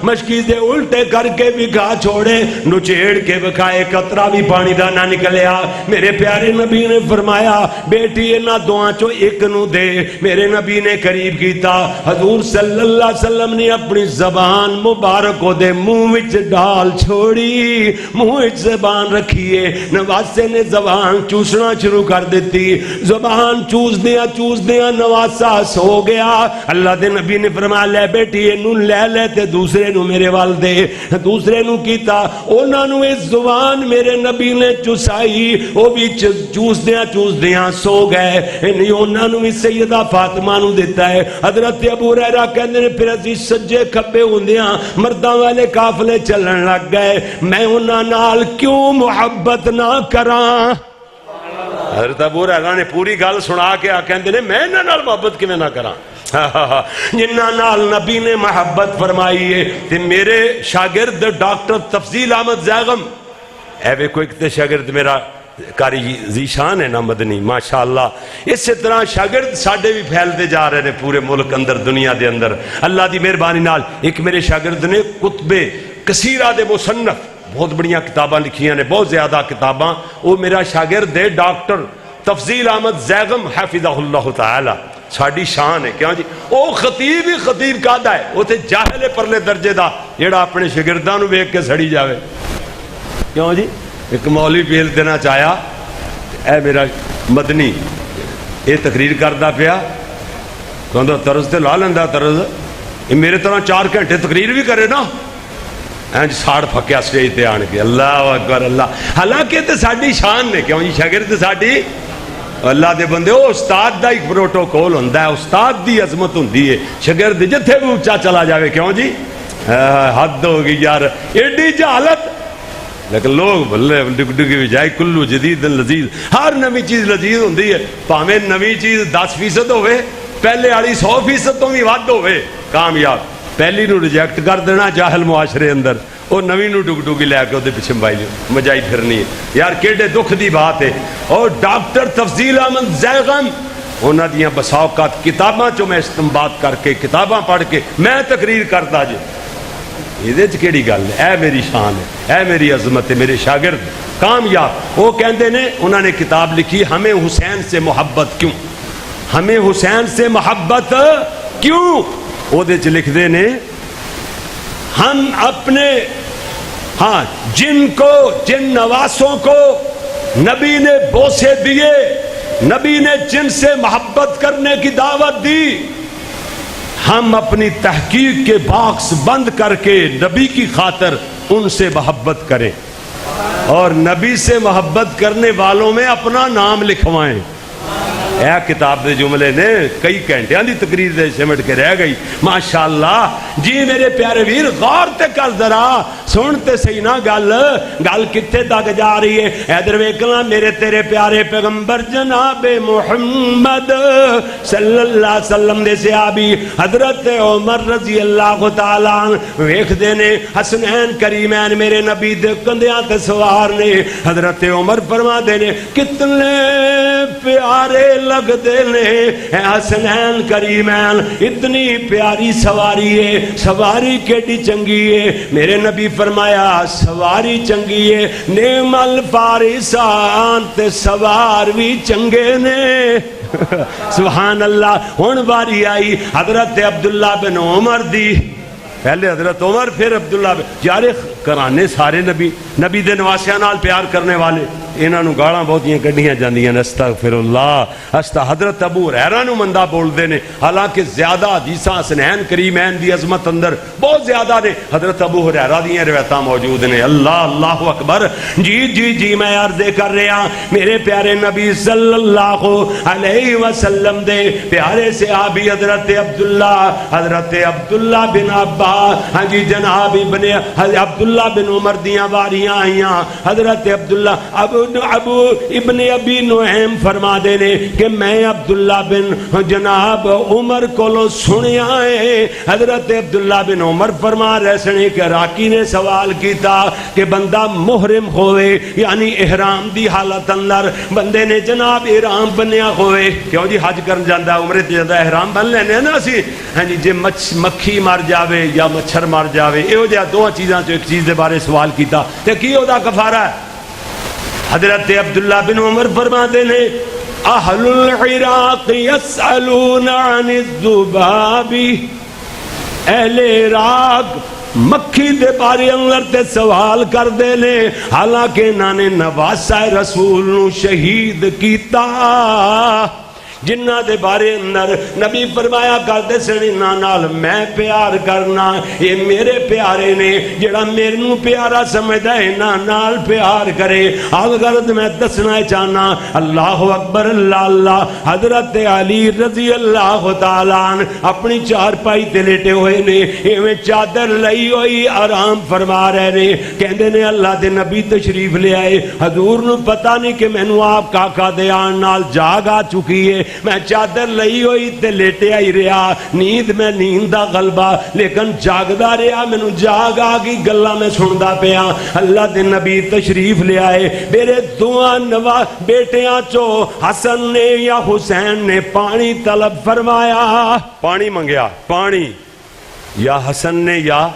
مشکی دے الٹے کر کے بھی گا چھوڑے، نچیڑ کے بکھائے، قطرہ بھی پانی دا نہ نکلیا. میرے پیارے نبی نے فرمایا بیٹی انہاں دعاں چو ایک نو دے. میرے نبی نے قریب کیتا، حضور صلی اللہ علیہ وسلم نے اپنی زبان مبارک کو دے منہ وچ ڈال چھوڑی، منہ وچ زبان رکھیے. نواسے نے زبان چوسنا شروع کر دیتی. زبان چوس دیا نواسا سو گیا. اللہ دے نبی نے فرمایا لے بیٹی انہوں لے تے دوسرے نو میرے وال دے. دوسرے نو کیتا انہوں نے اس زبان میرے نبی نے چوسائی، وہ بھی چوس دیا سو گئے. انہوں نے بھی سیدہ فاطمہ نو دیتا ہے. حضرت ابو ہریرہ کہندے نے پھر اسی سجے کھبے ہوندیاں مرداں والے قافلے چلن لگ گئے. میں انہاں نال کیوں محبت نہ کراں؟ حضرت ابو ہریرہ نے پوری گل سنا کے کہندے نے میں انہاں نال محبت کیویں نہ کراں؟ جنہاں نال نبی نے محبت فرمائی ہے. تے میرے شاگرد ڈاکٹر تفضیل احمد زیغم اے ویکھو ایک تے شاگرد میرا کاری ذیشان ہے نا مدنی ماشاءاللہ. اسی طرح شاگرد ساڈے بھی پھیلتے جا رہے ہیں پورے ملک اندر دنیا دے اندر. اللہ دی مہربانی نال ایک میرے شاگرد نے کتب کثیرہ دے مصنف بہت بڑیاں کتاباں لکھیاں نے, بہت زیادہ کتاباں. وہ میرا شاگرد ہے ڈاکٹر تفضیل احمد زیغم حفظہ اللہ تعالی. ساڈی شان ہے کیوں جی, وہ خطیب ہی خطیب کہدا ہے, وہ تے جاہل پرلے درجے دا جیڑا اپنے شاگرداں نو ویکھ کے سڑی جاوے. کیوں جی, ایک مولوی پیل دینا چاہیا, اے میرا مدنی یہ تقریر کردا پیا کہندا طرز تے لا لیندا طرز, یہ میرے طرح 4 گھنٹے تقریر بھی کرے نا. اینج ساڑ پھکیا سٹیج تے آن کے, اللہ اکبر اللہ. حالانکہ تے ساڈی شان نے کیوں جی, شاگرد ساڈی اللہ دے بندے. وہ استاد دا ایک پروٹوکول ہوندا ہے, استاد دی عظمت ہوندی ہے. شاگرد جتھے بھی اونچا چلا جاوے کیوں جی, حد ہو گئی یار, ایڈی جہالت. لیکن لوگ بلے ڈگ ڈگی بھی جائے, کلو جدید لذیذ, ہر نوی چیز لذیذ ہوندی ہے. پاویں نوی چیز 10% ہوئے, پہلے والی 100% تو بھی ود ہوئے کامیاب. پہلی نو ریجیکٹ کر دینا جاہل معاشرے اندر, وہ نوی نو ڈگ ڈگی لے کے وہ پیچھے مجائی پھرنی ہے یار. کیڈے دکھ دی بات ہے. اور ڈاکٹر تفضیل احمد زیغم انہاں دیاں بسا اوقات کتاباں چوں میں استنباط کر کے کتاباں پڑھ کے میں تقریر کرتا جی. یہ کیڑی گل ہے, اے میری شان ہے, اے میری عظمت ہے. میرے شاگرد کامیاب. وہ کہندے نے, انہوں نے کتاب لکھی ہمیں حسین سے محبت کیوں, ہمیں حسین سے محبت کیوں. وہ دے چ لکھ دے نے, ہم اپنے ہاں جن نواسوں کو نبی نے بوسے دیے, نبی نے جن سے محبت کرنے کی دعوت دی, ہم اپنی تحقیق کے باکس بند کر کے نبی کی خاطر ان سے محبت کریں اور نبی سے محبت کرنے والوں میں اپنا نام لکھوائیں. اے کتاب دے جملے نے کئی گھنٹیاں دی تقریر دے سمٹ کے رہ گئی ماشاءاللہ. جی میرے پیارے ویر غور تے کر ذرا, سنتے صحیح نا گل کتے تک جا رہی ہے. ادھر ویکھنا میرے تیرے پیارے پیغمبر جناب محمد صلی اللہ علیہ وسلم دے صحابی حضرت عمر رضی اللہ تعالی عنہ ویکھ دے نے حسنین کریمین میرے نبی دے کندیاں تے سوار نے. حضرت عمر فرما دے نے کتنے پیارے لگ دے نے حسنین کریمین, اتنی پیاری سواری ہے, سواری کیڈی چنگی ہے. میرے نبی فرمایا سواری چنگی ہے, نعم الفارسان تے سوار بھی چنگے نے. سبحان اللہ. ہن باری آئی حضرت عبداللہ بن عمر دی, پہلے حضرت عمر پھر عبداللہ بن, یار کرانے سارے نبی دے نواسیاں نال پیار کرنے والے, انہاں نو گالاں بہتیاں کڈیاں جاندیاں نے, استغفر اللہ. حضرت ابو ہریرہ نو مندہ بول دے نے, حالانکہ زیادہ حدیثاں حسنین کریمین دی عظمت اندر بہت زیادہ نے. حضرت ابو ہریرہ دیاں روایتاں موجود نے. اللہ اللہ اکبر. جی میں عرض کر رہا میرے پیارے نبی صلی اللہ علیہ وسلم دے پیارے صحابی حضرت عبداللہ بن عباس, ہاں جی جناب عبداللہ بن عمر دیاں واریاں آئیاں. حضرت عبداللہ ابو ابن ابی نعیم فرما دے نے کہ میں عبداللہ بن جناب عمر کو سنیا ہے. حضرت عبداللہ بن عمر فرما رہے سنے کہ راکی نے سوال کیتا کہ بندہ محرم ہوئے, یعنی احرام دی حالت اندر بندے نے جناب احرام بنیا ہوئے, کیوں جی حج کرن جاندا عمرے تے جاندا احرام بن لینے نا اسی, ہاں جی جے مکھی مر جاوے یا مچھر مر جاوے, ایہو جہاں دو چیزاں چوں ایک چیز دے بارے سوال کیتا تے کی او دا کفارہ ہے. حضرت عبداللہ بن عمر فرماتے نے اہل العراق یسألون عن الذباب, اہل عراق مکھی دے بارے اندر تے سوال کر دے نے, حالانکہ انہاں نے نواسہ رسول نو شہید کیتا. جنہ دے بارے اندر نبی فرمایا کرتے سن نال میں پیار کرنا, یہ میرے پیارے نے, جڑا میرے نو پیارا سمجھدا ہے نال پیار کرے. غرض میں دسنا چاہنا اللہ اکبر اللہ اللہ. حضرت علی رضی اللہ تعالی عنہ اپنی چارپائی تے لیٹے ہوئے نے, ایویں چادر لئی ہوئی آرام فرما رہے نے. کہندے نے اللہ دے نبی تشریف لے آئے, حضور نو پتہ نہیں کہ مینوں آپ کاکا دے آن نال جاگ آ چکی ہے, میں چادر لئی ہوئی تے لیٹیا ہی رہا، نیند میں نیند دا غلبہ، لیکن جاگدا رہا، مینوں جاگ آ گئی، گلاں میں سندا پیا۔ اللہ دے نبی تشریف لے آئے، میرے دعا نوا بیٹیاں چو حسن نے یا حسین نے پانی طلب فرمایا، پانی منگیا، پانی یا حسن نے یا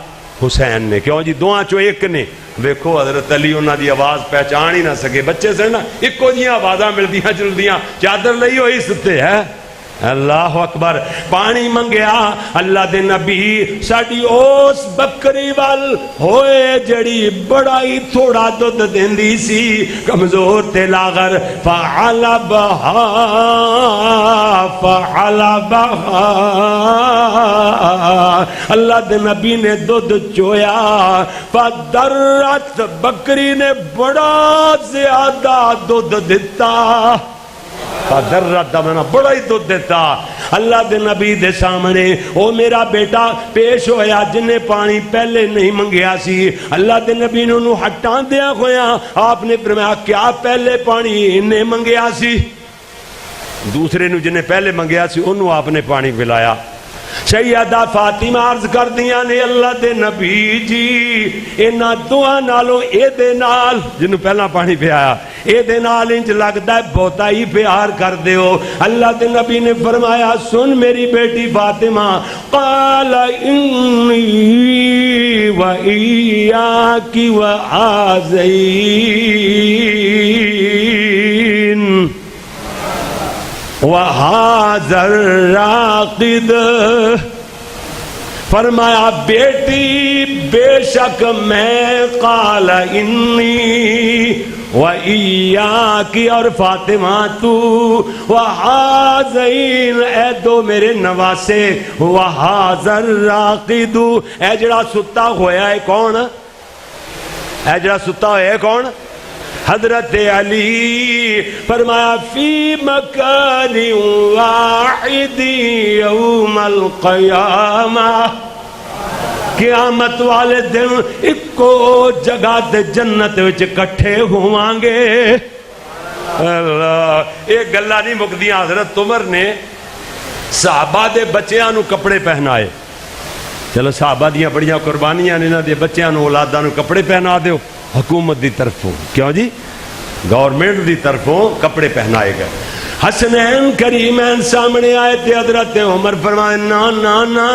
حسین نے، کیوں جی دعا چو ایک نے۔ ویکھو حضرت علی انہاں دی آواز پہچان ہی نہ سکے، بچے سے نا اکو جیاں آوازاں ملدیاں جلدیاں، چادر لئی ہوئی ستے ہے۔ اللہ اکبر، پانی منگیا، اللہ دے نبی ساڈی اس بکری وال ہوئے جڑی بڑا ہی تھوڑا دودھ دیندی سی، کمزور تے لاغر، فعلبہا اللہ دے نبی نے دودھ چویا، فدرت بکری نے بڑا زیادہ دودھ دیتا، درد میں بڑا ہی دودھ دیتا۔ اللہ دے نبی دے سامنے او میرا بیٹا پیش ہویا جن نے پانی پہلے نہیں منگیا سی، اللہ دے نبی نے انہوں ہٹان دیا ہویا، آپ نے فرمایا کیا پہلے پانی انہیں منگیا سی؟ دوسرے نو جن نے پہلے منگیا سی انہوں آپ نے پانی پلایا۔ سیدہ فاطمہ عرض کر دیا نے اللہ دے نبی جی اینا دعا نالوں اے دے نال جنہوں پہلا پانی پہ آیا اے دے نال انج لگتا ہے بہتا ہی پیار کر دے ہو۔ اللہ دے نبی نے فرمایا سن میری بیٹی فاطمہ، قال انی و ایاکی و آزین، وَهَذَا الرَّاقِدُ، فرمایا بیٹی بے شک میں، قال انی وَإِيَّاكِ اور فاطمہ تو، وَهَذَيْنِ اے دو میرے نواسے، وَهَذَا الرَّاقِدُ اے جڑا ستا ہویا ہے کون؟ اے جڑا ستا ہویا ہے کون؟ حضرت علی۔ فرمایا فی مکان واحد یوم القیامہ، قیامت والے دن ایکو جگہ دے جنت وچ کٹھے ہووان گے۔ اللہ ایک گلہ نہیں مکدیاں، حضرت عمر نے صحابہ دے بچیاں نو کپڑے پہنائے، چلو صحابہ دیاں بڑیاں قربانیاں نے نہ دے بچیاں نو اولاداں نو کپڑے پہنا دیو، حکومت دی طرفوں، کیوں جی گورنمنٹ دی طرفوں کپڑے پہنائے گئے۔ حسنین کریمین سامنے آئے تھے، حضرت عمر فرمائے نا نا نا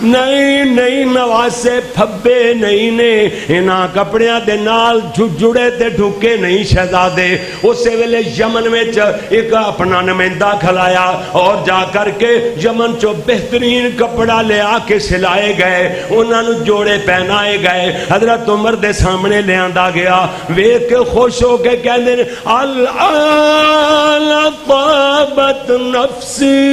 نہیں نہیں نواسے پھبے نہیں نے، انہاں کپڑیاں دے نال جڑے تے ڈھکے نہیں شہزادے۔ اسے ویلے یمن میں ایک اپنا نمائندہ کھلایا اور جا کر کے یمن چو بہترین کپڑا لے آ کے سلائے گئے، انہاں نو جوڑے پہنائے گئے، حضرت عمر دے سامنے لے آندا گیا، ویکھ کے خوش ہو کے کہندے الآن طابت نفسی،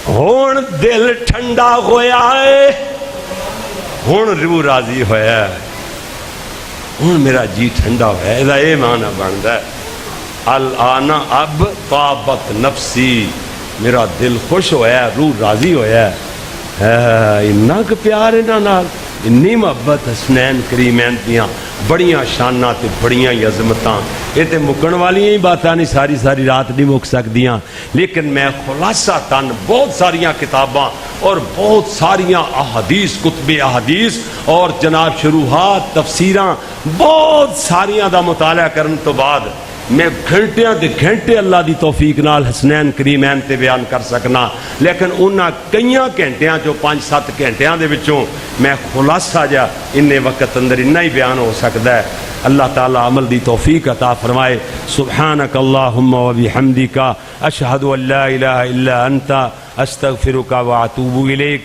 ہون دل ٹھنڈا ہویا ہے، ہون روح راضی ہویا ہے، ہون میرا جی ٹھنڈا ہویا ہے، اے معنی بندا ہے الآن اب طابت نفسی، میرا دل خوش ہویا ہے، روح راضی ہویا ہے۔ انہاں کہ پیار انہاں نال، انی محبت حسنین کریمین دیاں بڑیاں شاناں تے بڑیاں عظمتاں، یہ تے مکن والی ہی باتاں نہیں، ساری ساری رات نہیں مک سکدیاں، لیکن میں خلاصہ تن بہت ساریاں کتاباں اور بہت ساریاں احادیث، کتب احادیث اور جناب شروحات تفسیراں بہت ساریاں دا مطالعہ کرن تو بعد میں گھنٹیاں دے گھنٹے اللہ دی توفیق نال حسنین کریمین تے بیان کر سکنا، لیکن انہاں کئیاں گھنٹیاں جو 5-7 گھنٹیاں دے وچوں میں خلاصہ جا اننے وقت اندر انہا ہی بیان ہو سکتا ہے۔ اللہ تعالی عمل دی توفیق عطا فرمائے۔ سبحانک اللہم و بحمدک، اشہد ان لا الہ الا انت، استغفرک و اتوب الیک۔